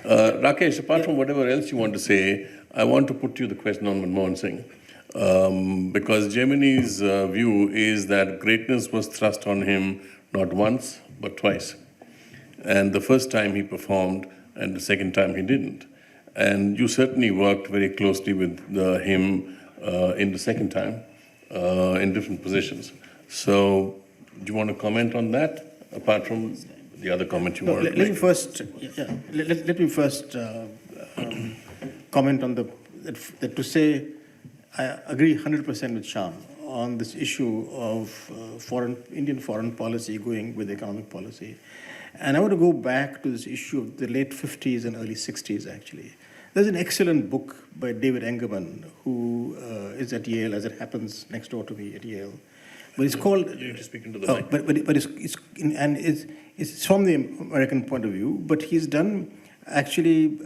Rakesh, apart from whatever else you want to say, I want to put to you the question on Manmohan Singh. Because Jaimini's view is that greatness was thrust on him not once, but twice. And the first time he performed, and the second time he didn't. And you certainly worked very closely with him in the second time in different positions. So, do you want to comment on that, apart from the other comment you wanted to Let make? me first, let me first comment on that to say I agree 100% with Shyam on this issue of Indian foreign policy going with economic policy. And I want to go back to this issue of the late 50s and early 60s, actually. There's an excellent book by David Engerman, who is at Yale, as it happens, next door to me at Yale. But it's called... You need to speak into the mic. But it's from the American point of view, but he's done actually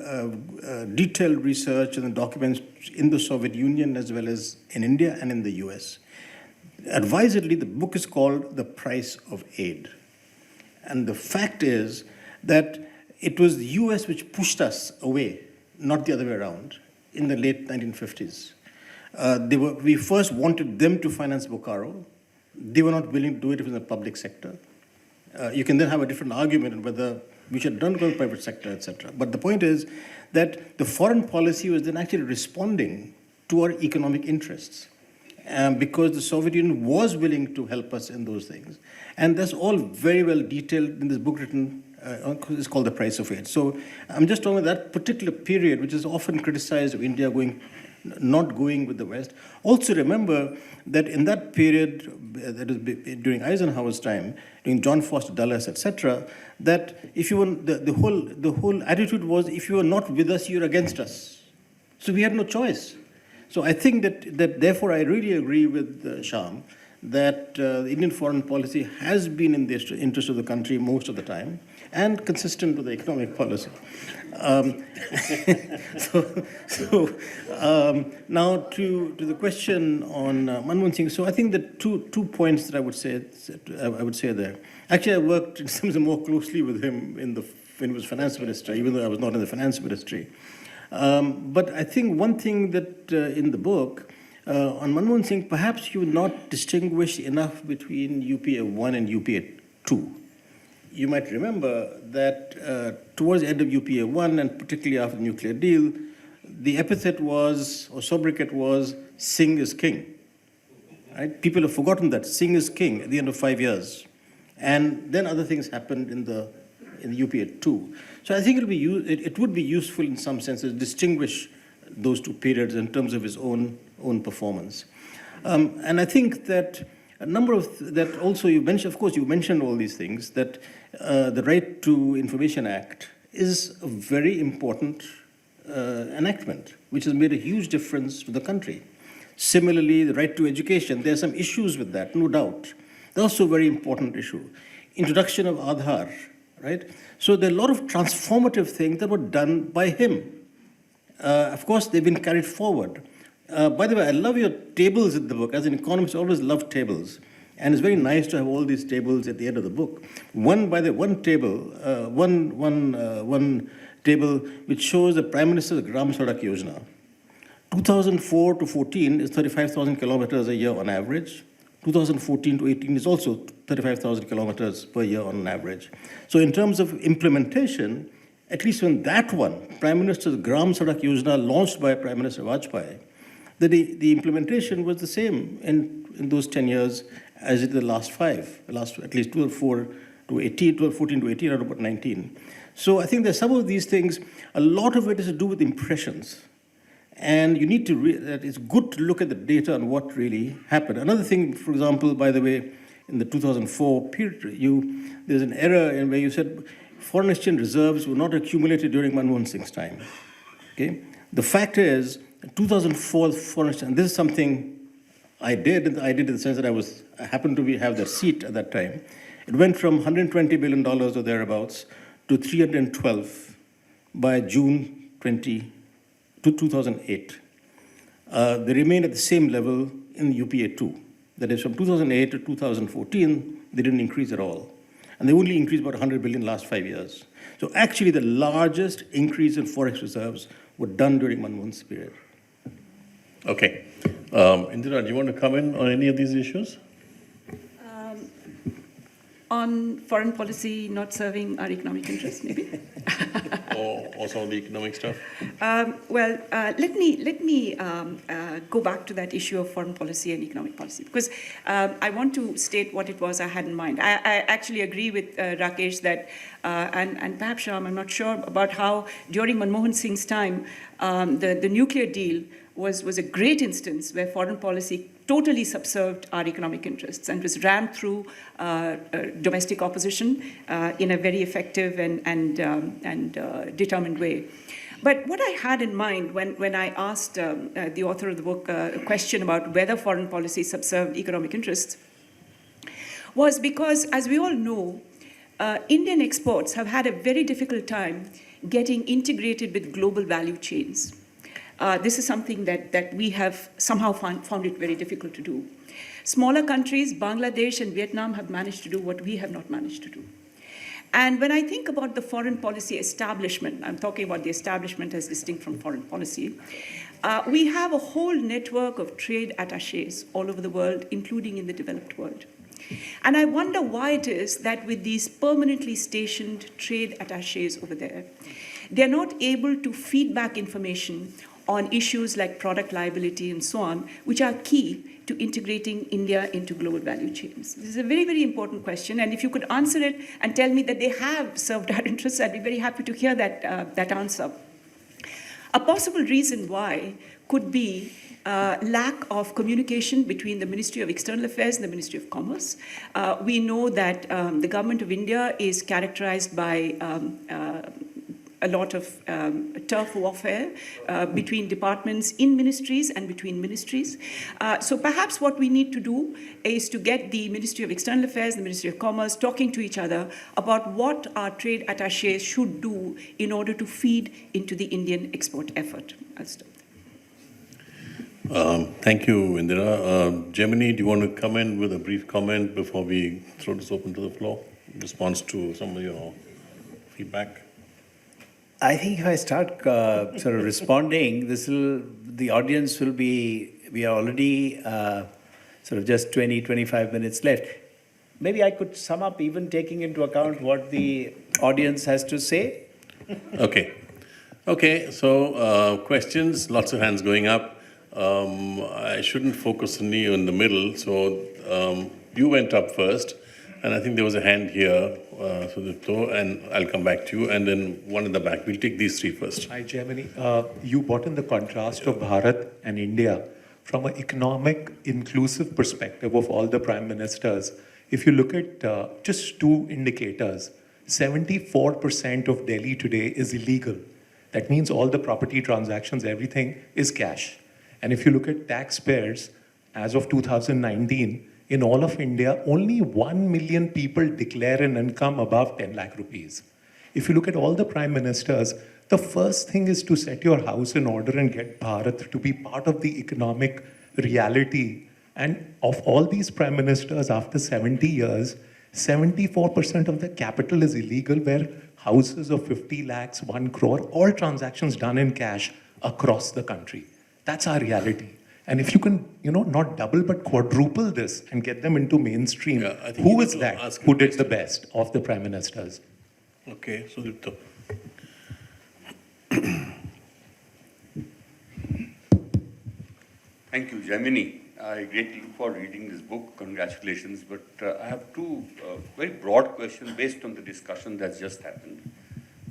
detailed research and documents in the Soviet Union as well as in India and in the US. Advisedly, the book is called The Price of Aid. And the fact is that it was the US which pushed us away, not the other way around, in the late 1950s. We first wanted them to finance Bokaro. They were not willing to do it in the public sector. You can then have a different argument on whether we should have done it in the private sector, etc. But the point is that the foreign policy was then actually responding to our economic interests. Because the Soviet Union was willing to help us in those things. And that's all very well detailed in this book written, it's called The Price of Aid. So I'm just talking about that particular period, which is often criticized of India not going with the West. Also remember that in that period, that is during Eisenhower's time, during John Foster Dulles, etc., that if you were, the whole attitude was, if you are not with us, you're against us. So we had no choice. So I think that therefore I really agree with Shyam that Indian foreign policy has been in the interest of the country most of the time and consistent with the economic policy. Now to the question on Manmohan Singh. So I think that two points that I would say there. Actually, I worked in some sense more closely with him when he was finance minister, even though I was not in the finance ministry. But I think one thing that in the book, on Manmohan Singh, perhaps you would not distinguish enough between UPA 1 and UPA 2. You might remember that towards the end of UPA 1, and particularly after the nuclear deal, the epithet was, or sobriquet was, Singh is king. Right? People have forgotten that. Singh is king at the end of 5 years. And then other things happened in the UPA 2. So I think it would be useful in some sense to distinguish those two periods in terms of his own performance. And I think that a number of that also you mentioned, of course, you mentioned all these things, that the Right to Information Act is a very important enactment, which has made a huge difference to the country. Similarly, the right to education, there are some issues with that, no doubt. That's also a very important issue. Introduction of Aadhaar, right? So there are a lot of transformative things that were done by him. Of course, they've been carried forward. By the way, I love your tables in the book. As an economist, I always love tables. And it's very nice to have all these tables at the end of the book. One table which shows the Prime Minister's Gram Sadak Yojana. 2004 to 14 is 35,000 kilometers a year on average. 2014 to 18 is also 35,000 kilometers per year on average. So in terms of implementation, at least when that one, Prime Minister's Gram Sadak Yojana, launched by Prime Minister Vajpayee, the implementation was the same in those 10 years as in the last at least 14 to 18, or about 19. So I think there's some of these things, a lot of it is to do with impressions. And you need to, it's good to look at the data on what really happened. Another thing, for example, by the way, in the 2004 period, there's an error in where you said foreign exchange reserves were not accumulated during Manmohan Singh's time. Okay? The fact is, 2004 foreign exchange, and this is something I did in the sense that I happened to have that seat at that time. It went from $120 billion or thereabouts to 312 by June 2008. They remained at the same level in UPA 2. That is, from 2008 to 2014, they didn't increase at all. And they only increased about 100 billion last 5 years. So actually, the largest increase in forex reserves were done during Manmohan's period. Okay. Indira, do you want to comment on any of these issues? on foreign policy not serving our economic interests, maybe? Or some of the economic stuff? Let me go back to that issue of foreign policy and economic policy, because I want to state what it was I had in mind. I actually agree with Rakesh that, and perhaps Shyam, I'm not sure about how during Manmohan Singh's time, the nuclear deal was a great instance where foreign policy totally subserved our economic interests and was rammed through domestic opposition in a very effective and determined way. But what I had in mind when I asked the author of the book a question about whether foreign policy subserved economic interests was because, as we all know, Indian exports have had a very difficult time getting integrated with global value chains. This is something that we have somehow found it very difficult to do. Smaller countries, Bangladesh and Vietnam, have managed to do what we have not managed to do. And when I think about the foreign policy establishment, I'm talking about the establishment as distinct from foreign policy, we have a whole network of trade attachés all over the world, including in the developed world. And I wonder why it is that with these permanently stationed trade attachés over there, they're not able to feed back information on issues like product liability and so on, which are key to integrating India into global value chains. This is a very, very important question, and if you could answer it and tell me that they have served our interests, I'd be very happy to hear that answer. A possible reason why could be lack of communication between the Ministry of External Affairs and the Ministry of Commerce. We know that the government of India is characterized by a lot of turf warfare between departments in ministries and between ministries. So perhaps what we need to do is to get the Ministry of External Affairs and the Ministry of Commerce talking to each other about what our trade attachés should do in order to feed into the Indian export effort. I'll stop there. Thank you, Indira. Jaimini, do you want to come in with a brief comment before we throw this open to the floor? In response to some of your feedback. I think if I start sort of responding, the audience will be, we are already sort of just 20, 25 minutes left. Maybe I could sum up even taking into account what the audience has to say. Okay, so questions, lots of hands going up. I shouldn't focus on you in the middle, so you went up first. And I think there was a hand here, Sudipto, and I'll come back to you, and then one in the back. We'll take these three first. Hi, Jaimini. You brought in the contrast of Bharat and India from an economic, inclusive perspective of all the prime ministers. If you look at just two indicators, 74% of Delhi today is illegal. That means all the property transactions, everything is cash. And if you look at taxpayers, as of 2019, in all of India, only 1 million people declare an income above 10 lakh rupees. If you look at all the prime ministers, the first thing is to set your house in order and get Bharat to be part of the economic reality. And of all these prime ministers, after 70 years, 74% of the capital is illegal, where houses of 50 lakhs, 1 crore, all transactions done in cash across the country. That's our reality. And if you can, not double but quadruple this and get them into mainstream, who is that who did the best of the prime ministers? Okay, Sudipto. Thank you, Jaimini. I greatly look forward to reading this book. Congratulations. But I have two very broad questions based on the discussion that's just happened.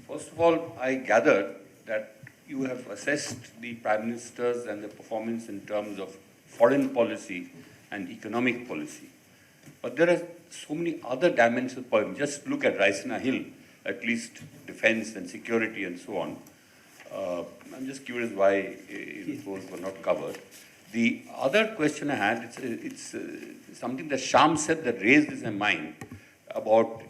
First of all, I gathered that you have assessed the prime ministers and the performance in terms of foreign policy and economic policy. But there are so many other dimensions of policy. Just look at Raisina Hill, at least defense and security and so on. I'm just curious why those were not covered. The other question I had, it's something that Shyam said that raised in my mind about,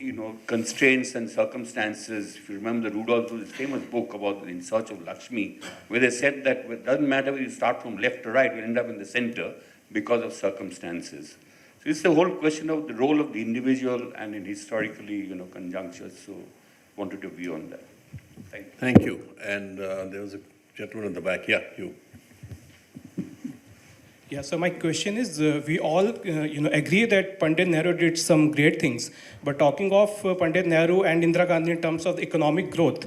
constraints and circumstances. If you remember the Rudolph's famous book about In Search of Lakshmi, where they said that it doesn't matter whether you start from left or right, you end up in the center because of circumstances. So it's the whole question of the role of the individual and in historically, conjunctures. So wanted your view on that. Thank you. Thank you. And there was a gentleman in the back. Yeah, you. Yeah, so my question is, we all, agree that Pandit Nehru did some great things. But talking of Pandit Nehru and Indira Gandhi in terms of economic growth,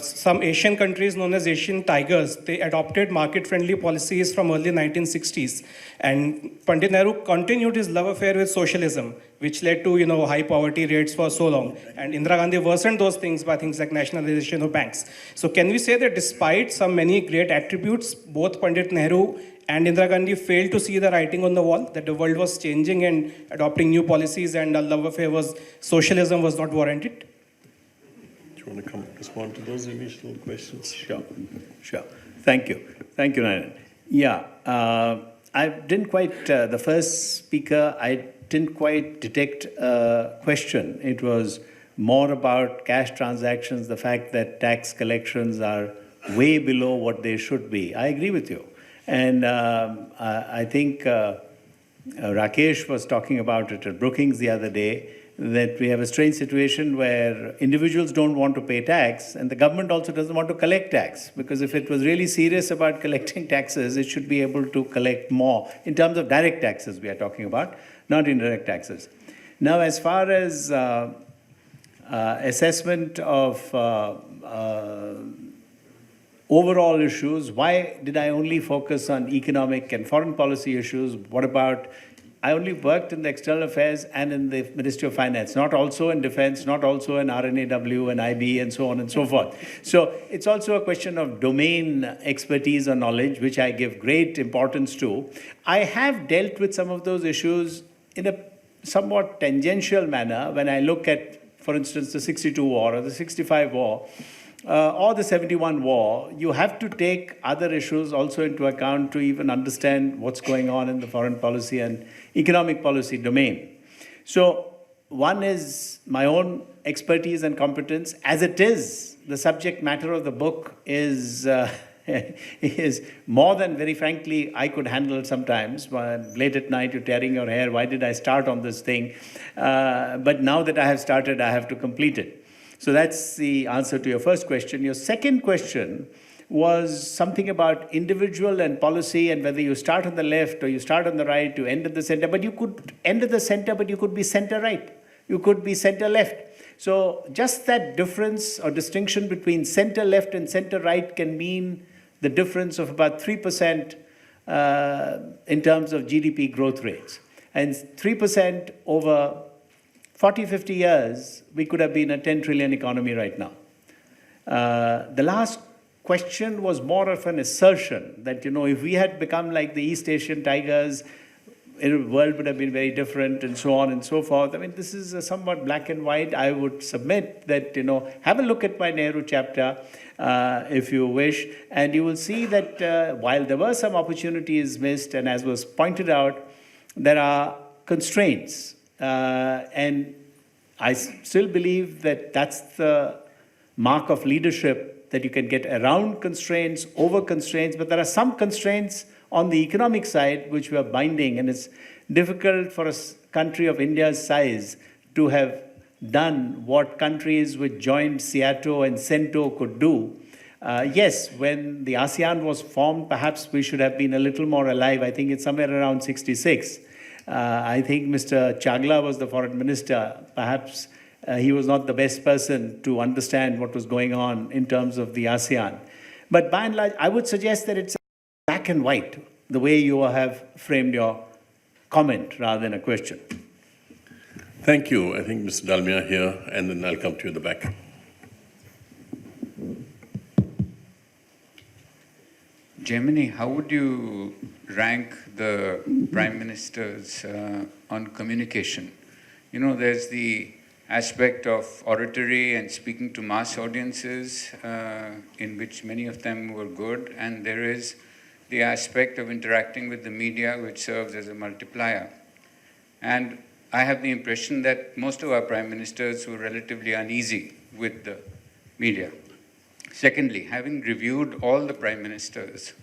some Asian countries known as Asian tigers, they adopted market-friendly policies from early 1960s. And Pandit Nehru continued his love affair with socialism, which led to, high poverty rates for so long. And Indira Gandhi worsened those things by things like nationalization of banks. So can we say that despite some many great attributes, both Pandit Nehru and Indira Gandhi failed to see the writing on the wall, that the world was changing and adopting new policies, and a love affair socialism was not warranted? Do you want to respond to those initial questions? Sure. Thank you, Ninan. Yeah, I didn't quite, the first speaker, I didn't quite detect a question. It was more about cash transactions, the fact that tax collections are way below what they should be. I agree with you. And I think Rakesh was talking about it at Brookings the other day, that we have a strange situation where individuals don't want to pay tax, and the government also doesn't want to collect tax, because if it was really serious about collecting taxes, it should be able to collect more in terms of direct taxes we are talking about, not indirect taxes. Now, as far as assessment of overall issues, why did I only focus on economic and foreign policy issues? What about, I only worked in the external affairs and in the Ministry of Finance, not also in defense, not also in RNAW and IB and so on and so forth. So it's also a question of domain expertise or knowledge, which I give great importance to. I have dealt with some of those issues in a somewhat tangential manner when I look at, for instance, the 62 war or the 65 war, or the 71 war. You have to take other issues also into account to even understand what's going on in the foreign policy and economic policy domain. So one is my own expertise and competence. As it is, the subject matter of the book is more than, very frankly, I could handle sometimes. Late at night, you're tearing your hair. Why did I start on this thing? But now that I have started, I have to complete it. So that's the answer to your first question. Your second question was something about individual and policy, and whether you start on the left or you start on the right, you end at the center. But you could end at the center, but you could be center right. You could be center left. So just that difference or distinction between center left and center right can mean the difference of about 3% in terms of GDP growth rates. And 3% over 40, 50 years, we could have been a 10 trillion economy right now. The last question was more of an assertion that, if we had become like the East Asian tigers, the world would have been very different, and so on and so forth. I mean, this is a somewhat black and white. I would submit that, have a look at my Nehru chapter, if you wish, and you will see that while there were some opportunities missed, and as was pointed out, there are constraints. And I still believe that that's the mark of leadership, that you can get around constraints, over constraints, but there are some constraints on the economic side which were binding, and it's difficult for a country of India's size to have done what countries which joined SEATO and CENTO could do. Yes, when the ASEAN was formed, perhaps we should have been a little more alive. I think it's somewhere around 66. I think Mr. Chagla was the foreign minister. Perhaps he was not the best person to understand what was going on in terms of the ASEAN. But by and large, I would suggest that it's black and white, the way you have framed your comment rather than a question. Thank you. I think Mr. Dalmia here, and then I'll come to you at the back. Jaimini, how would you rank the prime ministers on communication? There's the aspect of oratory and speaking to mass audiences, in which many of them were good, and there is the aspect of interacting with the media, which serves as a multiplier. And I have the impression that most of our prime ministers were relatively uneasy with the media. Secondly, having reviewed all the prime ministers,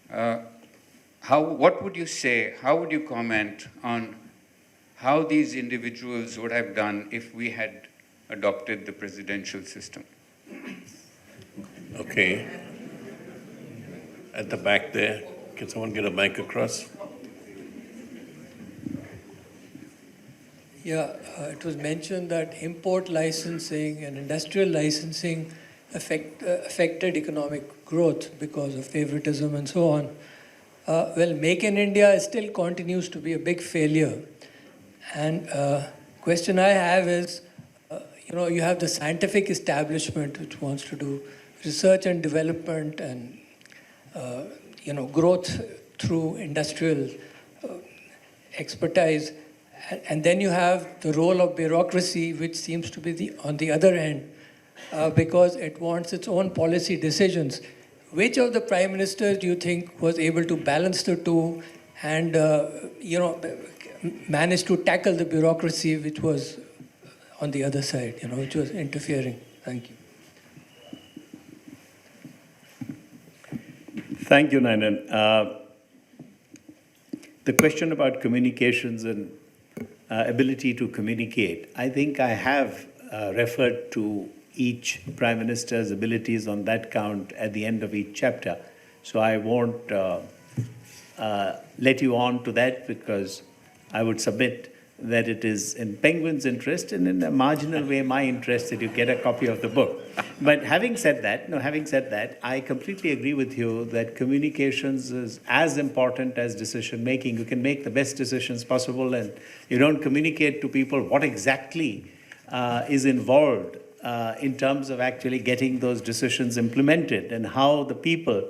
what would you say, how would you comment on how these individuals would have done if we had adopted the presidential system? Okay. At the back there. Can someone get a mic across? Yeah, it was mentioned that import licensing and industrial licensing affected economic growth because of favoritism and so on. Well, Make in India still continues to be a big failure. And question I have is, you have the scientific establishment which wants to do research and development and, growth through industrial expertise. And then you have the role of bureaucracy, which seems to be on the other end, because it wants its own policy decisions. Which of the prime ministers do you think was able to balance the two and, managed to tackle the bureaucracy which was on the other side, which was interfering? Thank you. Thank you, Ninan. The question about communications and ability to communicate, I think I have referred to each Prime Minister's abilities on that count at the end of each chapter. So I won't let you on to that, because I would submit that it is in Penguin's interest and in a marginal way my interest that you get a copy of the book. But having said that, I completely agree with you that communications is as important as decision making. You can make the best decisions possible, and you don't communicate to people what exactly is involved in terms of actually getting those decisions implemented and how the people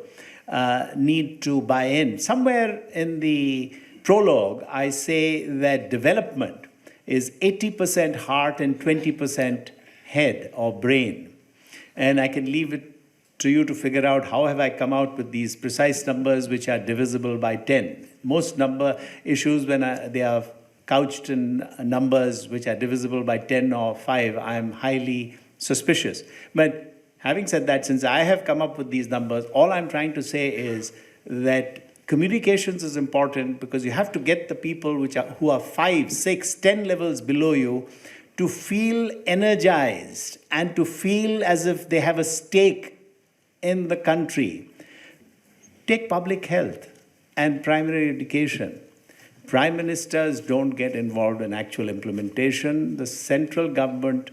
need to buy in. Somewhere in the prologue, I say that development is 80% heart and 20% head or brain. And I can leave it to you to figure out how have I come out with these precise numbers which are divisible by 10. Most number issues, when they are couched in numbers which are divisible by 10 or 5, I am highly suspicious. But having said that, since I have come up with these numbers, all I'm trying to say is that communications is important, because you have to get the people who are 5, 6, 10 levels below you to feel energized and to feel as if they have a stake in the country. Take public health and primary education. Prime ministers don't get involved in actual implementation. The central government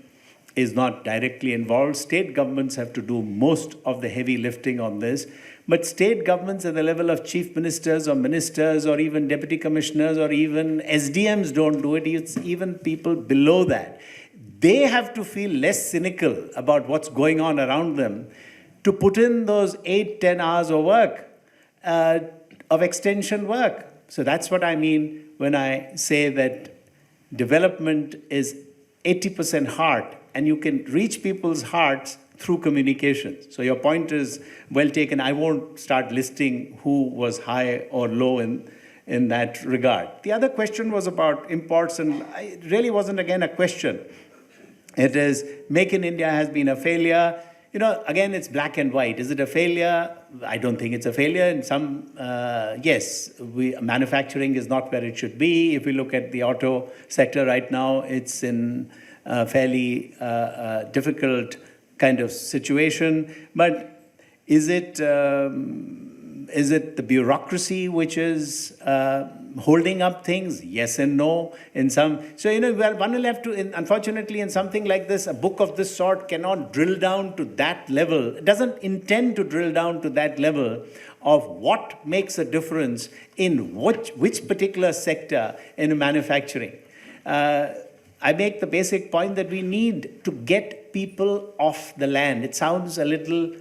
is not directly involved. State governments have to do most of the heavy lifting on this. But state governments at the level of chief ministers or even deputy commissioners or even SDMs don't do it. It's even people below that. They have to feel less cynical about what's going on around them to put in those 8-10 hours of work, of extension work. So that's what I mean when I say that development is 80% heart, and you can reach people's hearts through communications. So your point is well taken. I won't start listing who was high or low in that regard. The other question was about imports, and it really wasn't, again, a question. It is, Make in India has been a failure. Again, it's black and white. Is it a failure? I don't think it's a failure. In some, yes, manufacturing is not where it should be. If we look at the auto sector right now, it's in a fairly difficult kind of situation. But is it the bureaucracy which is holding up things? Yes and no. In some, so one will have to. Unfortunately, in something like this, a book of this sort cannot drill down to that level. It doesn't intend to drill down to that level of what makes a difference in which particular sector in manufacturing. I make the basic point that we need to get people off the land. It sounds a little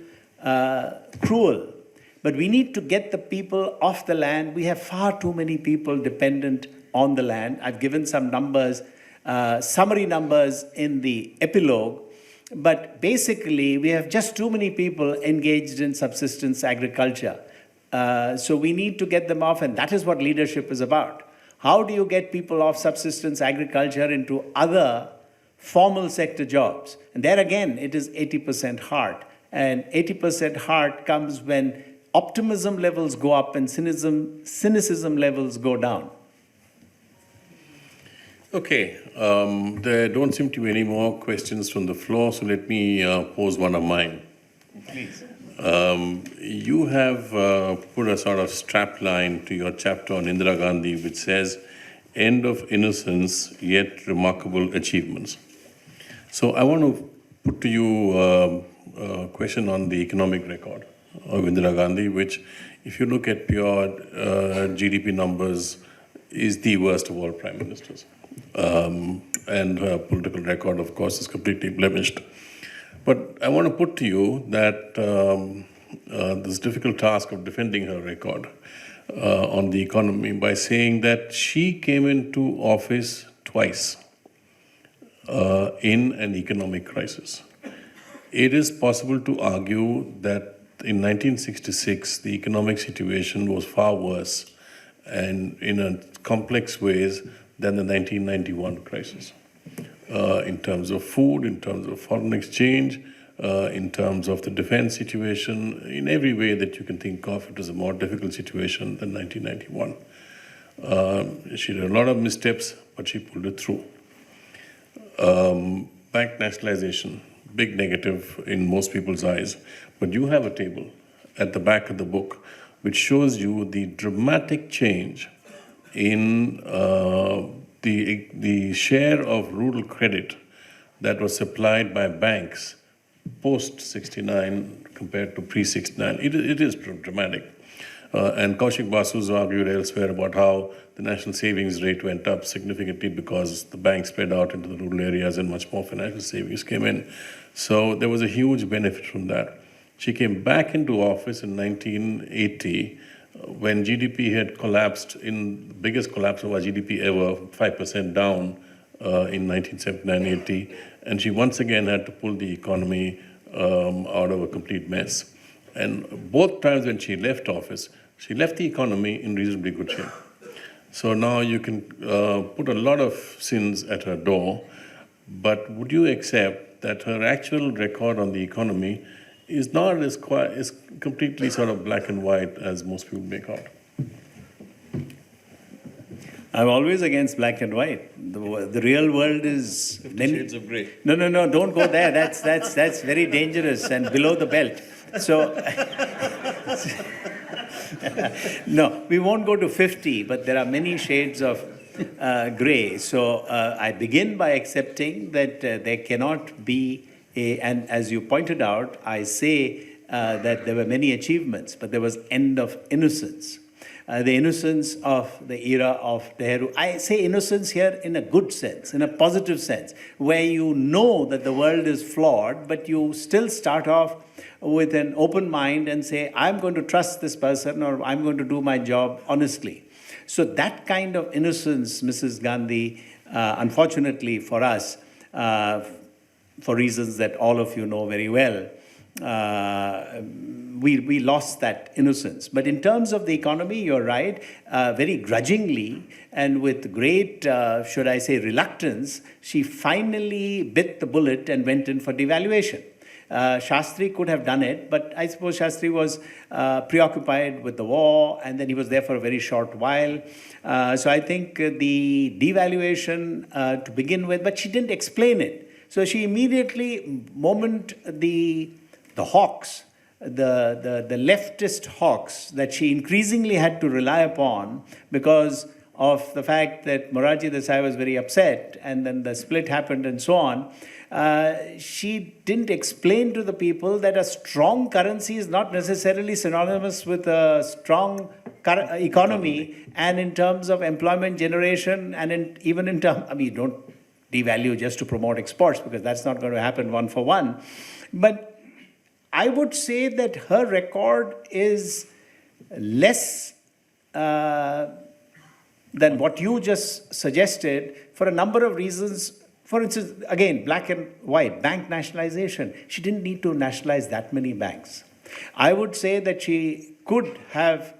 cruel, but we need to get the people off the land. We have far too many people dependent on the land. I've given some numbers, summary numbers in the epilogue, but basically we have just too many people engaged in subsistence agriculture. So we need to get them off, and that is what leadership is about. How do you get people off subsistence agriculture into other formal sector jobs? And there again, it is 80% heart. And 80% heart comes when optimism levels go up and cynicism levels go down. Okay, there don't seem to be any more questions from the floor, so let me pose one of mine. Please. You have put a sort of strap line to your chapter on Indira Gandhi, which says, "End of innocence, yet remarkable achievements." So I want to put to you a question on the economic record of Indira Gandhi, which, if you look at pure GDP numbers, is the worst of all prime ministers. And her political record, of course, is completely blemished. But I want to put to you that this difficult task of defending her record on the economy by saying that she came into office twice in an economic crisis. It is possible to argue that in 1966, the economic situation was far worse and in a complex ways than the 1991 crisis. In terms of food, in terms of foreign exchange, in terms of the defense situation, in every way that you can think of, it was a more difficult situation than 1991. She did a lot of missteps, but she pulled it through. Bank nationalization, big negative in most people's eyes. But you have a table at the back of the book which shows you the dramatic change in the share of rural credit that was supplied by banks post-69 compared to pre-69. It is dramatic. And Kaushik Basu's argued elsewhere about how the national savings rate went up significantly because the banks spread out into the rural areas and much more financial savings came in. So there was a huge benefit from that. She came back into office in 1980 when GDP had collapsed in the biggest collapse of our GDP ever, 5% down in 1979-80. And she once again had to pull the economy out of a complete mess. And both times when she left office, she left the economy in reasonably good shape. So now you can put a lot of sins at her door, but would you accept that her actual record on the economy is not as completely sort of black and white as most people make out? I'm always against black and white. The real world is 50 shades of grey. No, don't go there. That's very dangerous and below the belt. So, no, we won't go to 50, but there are many shades of grey. So I begin by accepting that there cannot be and as you pointed out, I say that there were many achievements, but there was end of innocence. The innocence of the era of Nehru. I say innocence here in a good sense, in a positive sense, where you know that the world is flawed, but you still start off with an open mind and say, I'm going to trust this person or I'm going to do my job honestly. So that kind of innocence, Mrs. Gandhi, unfortunately for us, for reasons that all of you know very well, we lost that innocence. But in terms of the economy, you're right, very grudgingly and with great, should I say, reluctance, she finally bit the bullet and went in for devaluation. Shastri could have done it, but I suppose Shastri was preoccupied with the war, and then he was there for a very short while. So I think the devaluation to begin with, but she didn't explain it. So she immediately, moment the hawks, the leftist hawks that she increasingly had to rely upon because of the fact that Morarji Desai was very upset and then the split happened and so on, she didn't explain to the people that a strong currency is not necessarily synonymous with a strong economy and in terms of employment generation and even in terms, I mean, you don't devalue just to promote exports because that's not going to happen one for one. But I would say that her record is less than what you just suggested for a number of reasons. For instance, again, black and white, bank nationalization. She didn't need to nationalize that many banks. I would say that she could have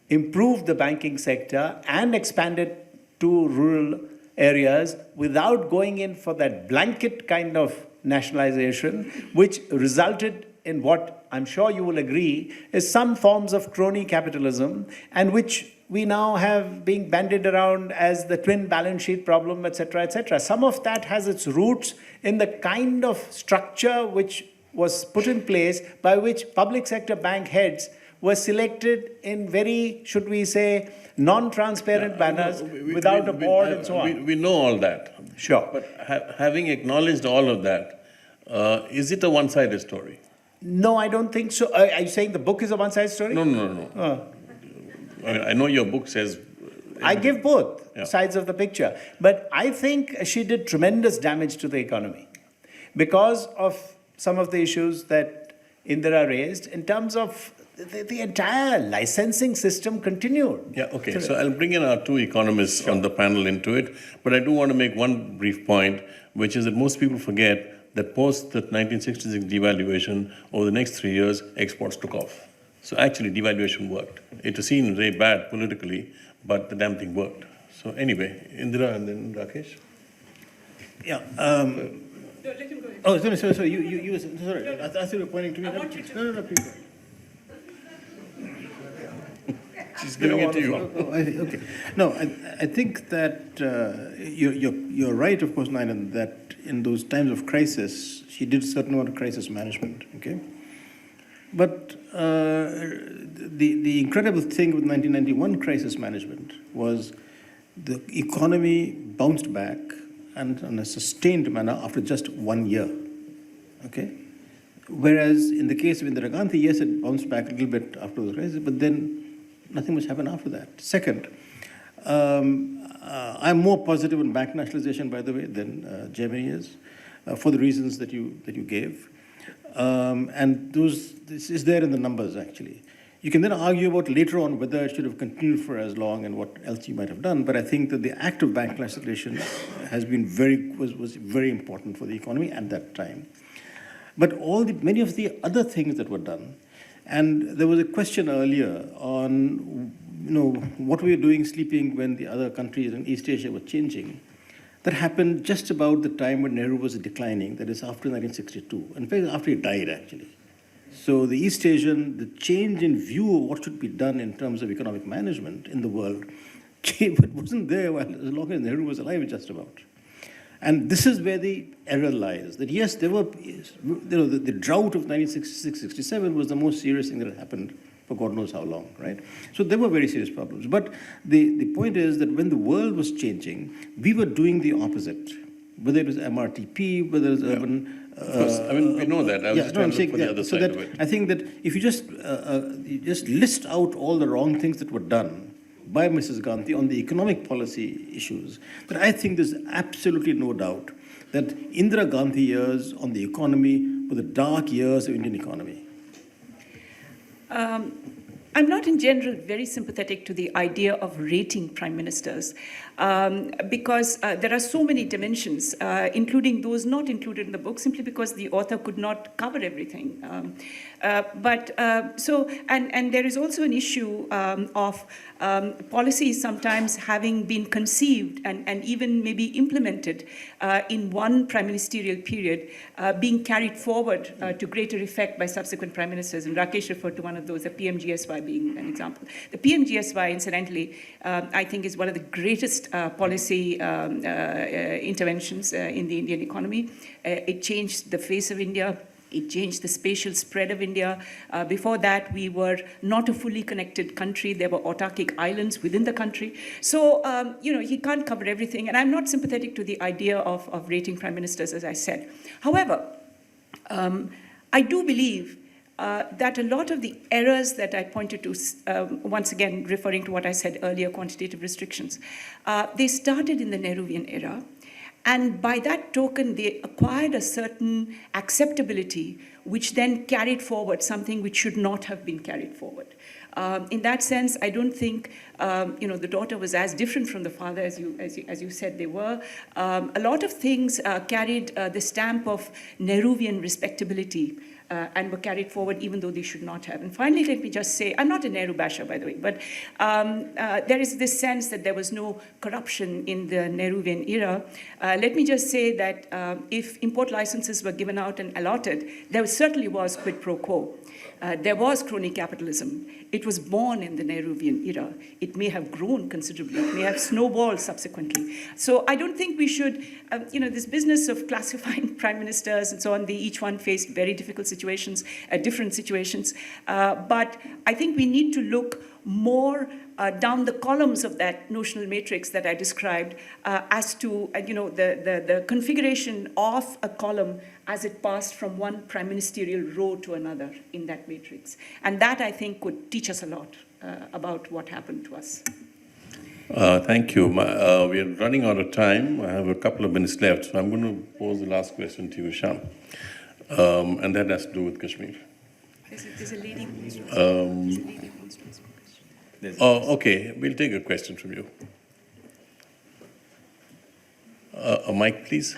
improved the banking sector and expanded to rural areas without going in for that blanket kind of nationalization, which resulted in what I'm sure you will agree is some forms of crony capitalism, and which we now have being bandied around as the twin balance sheet problem, etc., etc. Some of that has its roots in the kind of structure which was put in place by which public sector bank heads were selected in very, should we say, non-transparent manners without a board and so on. We know all that. Sure. But having acknowledged all of that, is it a one-sided story? No, I don't think so. Are you saying the book is a one-sided story? No. I know your book says... I give both sides of the picture. But I think she did tremendous damage to the economy because of some of the issues that Indira raised in terms of the entire licensing system continued. Yeah, okay. So I'll bring in our two economists on the panel into it. But I do want to make one brief point, which is that most people forget that post the 1966 devaluation, over the next 3 years, exports took off. So actually, devaluation worked. It was seen very bad politically, but the damn thing worked. So anyway, Indira and then Rakesh. Yeah. Let him go ahead. Oh, sorry. You sorry. I thought you were pointing to me. No, please. She's giving it to you. Okay. No, I think that you're right, of course, Ninan, that in those times of crisis, she did a certain amount of crisis management, okay? But the incredible thing with 1991 crisis management was the economy bounced back and in a sustained manner after just 1 year, okay? Whereas in the case of Indira Gandhi, yes, it bounced back a little bit after the crisis, but then nothing much happened after that. Second, I'm more positive on bank nationalization, by the way, than Jaimini is, for the reasons that you gave. And this is there in the numbers, actually. You can then argue about later on whether it should have continued for as long and what else you might have done. But I think that the act of bank nationalization has been was very important for the economy at that time. But many of the other things that were done, and there was a question earlier on, what we were doing sleeping when the other countries in East Asia were changing. That happened just about the time when Nehru was declining, that is after 1962. In fact, after he died, actually. So the East Asian, the change in view of what should be done in terms of economic management in the world, it wasn't there as long as Nehru was alive, just about. And this is where the error lies. That yes, there were, the drought of 1966-67 was the most serious thing that had happened for God knows how long, right? So there were very serious problems. But the point is that when the world was changing, we were doing the opposest. Whether it was MRTP, whether it was urban... Of course, we know that. I was just trying to look for the other side of it. I think that if you just list out all the wrong things that were done by Mrs. Gandhi on the economic policy issues, but I think there's absolutely no doubt that Indira Gandhi years on the economy were the dark years of Indian economy. I'm not in general very sympathetic to the idea of rating prime ministers because there are so many dimensions, including those not included in the book, simply because the author could not cover everything. And there is also an issue of policies sometimes having been conceived and even maybe implemented in one prime ministerial period being carried forward to greater effect by subsequent prime ministers. And Rakesh referred to one of those, the PMGSY being an example. The PMGSY, incidentally, I think is one of the greatest policy interventions in the Indian economy. It changed the face of India. It changed the spatial spread of India. Before that, we were not a fully connected country. There were autarkic islands within the country. So, he can't cover everything. And I'm not sympathetic to the idea of rating prime ministers, as I said. However, I do believe that a lot of the errors that I pointed to, once again, referring to what I said earlier, quantitative restrictions, they started in the Nehruvian era. And by that token, they acquired a certain acceptability, which then carried forward something which should not have been carried forward. In that sense, I don't think the daughter was as different from the father as you said they were. A lot of things carried the stamp of Nehruvian respectability. and were carried forward even though they should not have. And finally, let me just say, I'm not a Nehru basher, by the way, but there is this sense that there was no corruption in the Nehruvian era. Let me just say that if import licenses were given out and allotted, there certainly was quid pro quo. There was crony capitalism. It was born in the Nehruvian era. It may have grown considerably. It may have snowballed subsequently. So I don't think we should, this business of classifying prime ministers and so on, each one faced very difficult situations, different situations. But I think we need to look more down the columns of that notional matrix that I described as to the configuration of a column as it passed from one prime ministerial row to another in that matrix. And that, I think, could teach us a lot about what happened to us. Thank you. We are running out of time. I have a couple of minutes left, so I'm going to pose the last question to you, Shyam. And that has to do with Kashmir. There's a lady who wants to ask a question. Oh, okay. We'll take a question from you. A mic, please.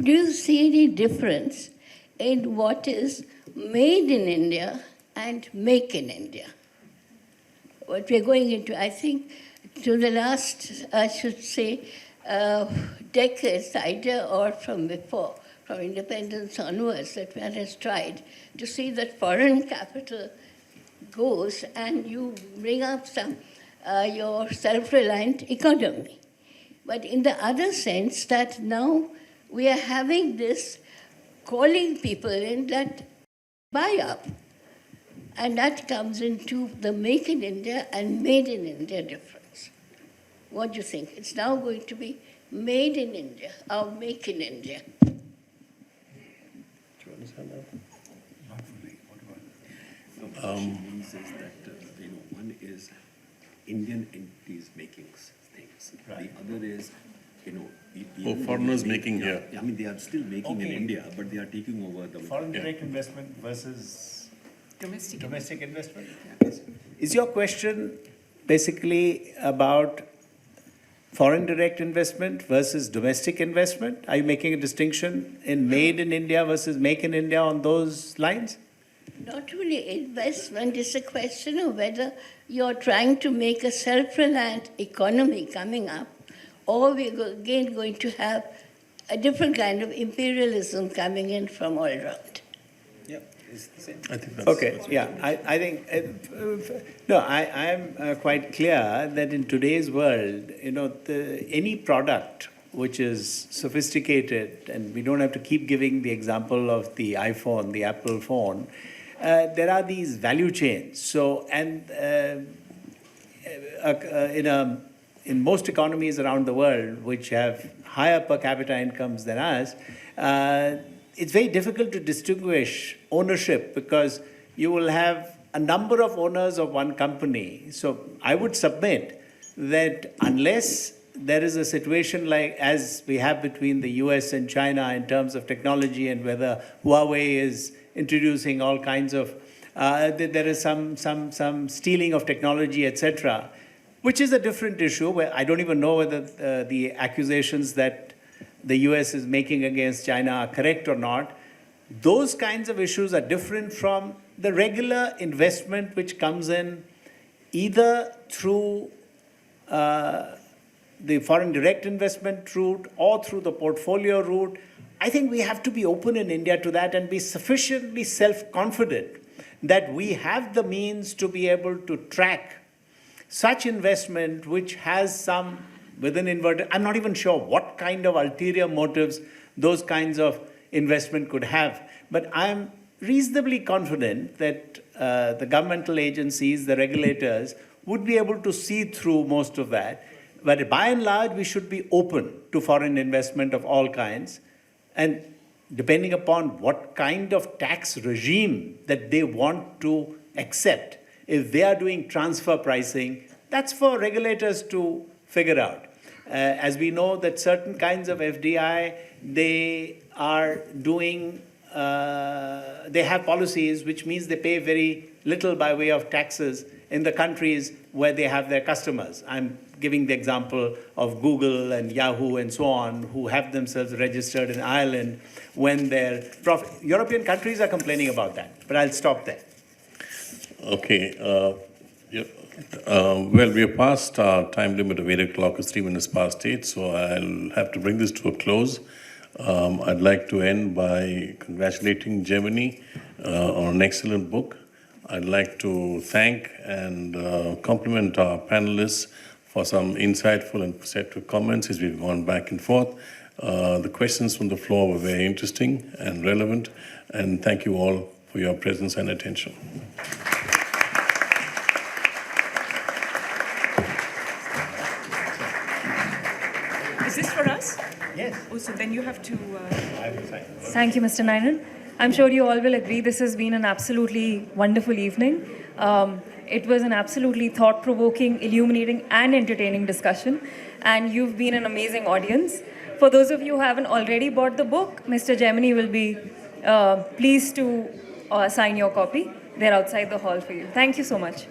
Do you see any difference in what is made in India and make in India? What we're going into, I think, to the last, I should say, decades, the idea or from before, from independence onwards, that one has tried to see that foreign capital goes and you bring up your self-reliant economy. But in the other sense, that now we are having this calling people in that buy up. And that comes into the make in India and made in India difference. What do you think? It's now going to be made in India or make in India. Do you understand that? Not fully. What about it? Means is that one is Indian entities making things. Right. The other is foreigners making here. I mean, they are still making in India, but they are taking over the foreign direct investment versus domestic investment. Is your question basically about foreign direct investment versus domestic investment? Are you making a distinction in made in India versus make in India on those lines? Not really investment. It's a question of whether you're trying to make a self-reliant economy coming up, or we're again going to have a different kind of imperialism coming in from all around. Yeah, it's the same. I think that's okay. Yeah, I think I am quite clear that in today's world, any product which is sophisticated, and we don't have to keep giving the example of the iPhone, the Apple phone. There are these value chains. So, and in most economies around the world, which have higher per capita incomes than us, it's very difficult to distinguish ownership because you will have a number of owners of one company. So I would submit that unless there is a situation like as we have between the US and China in terms of technology and whether Huawei is introducing all kinds of, there is some stealing of technology, etc., which is a different issue where I don't even know whether the accusations that the US is making against China are correct or not. Those kinds of issues are different from the regular investment which comes in either through the foreign direct investment route or through the portfolio route. I think we have to be open in India to that and be sufficiently self-confident that we have the means to be able to track such investment which has some, within inverted, I'm not even sure what kind of ulterior motives those kinds of investment could have. But I'm reasonably confident that the governmental agencies, the regulators, would be able to see through most of that. But by and large, we should be open to foreign investment of all kinds. And depending upon what kind of tax regime that they want to accept, if they are doing transfer pricing, that's for regulators to figure out. As we know that certain kinds of FDI, they are doing, they have policies which means they pay very little by way of taxes in the countries where they have their customers. I'm giving the example of Google and Yahoo and so on, who have themselves registered in Ireland when their European countries are complaining about that. But I'll stop there. Okay. Well, we are past our time limit of 8 o'clock. It's 3 minutes past 8, so I'll have to bring this to a close. I'd like to end by congratulating Jaimini on an excellent book. I'd like to thank and compliment our panelists for some insightful and perceptive comments as we've gone back and forth. The questions from the floor were very interesting and relevant, and thank you all for your presence and attention. Is this for us? Yes. Oh, so then you have to... Thank you, Mr. Ninan. I'm sure you all will agree this has been an absolutely wonderful evening. It was an absolutely thought-provoking, illuminating, and entertaining discussion. And you've been an amazing audience. For those of you who haven't already bought the book, Mr. Jaimini will be pleased to sign your copy. They're outside the hall for you. Thank you so much.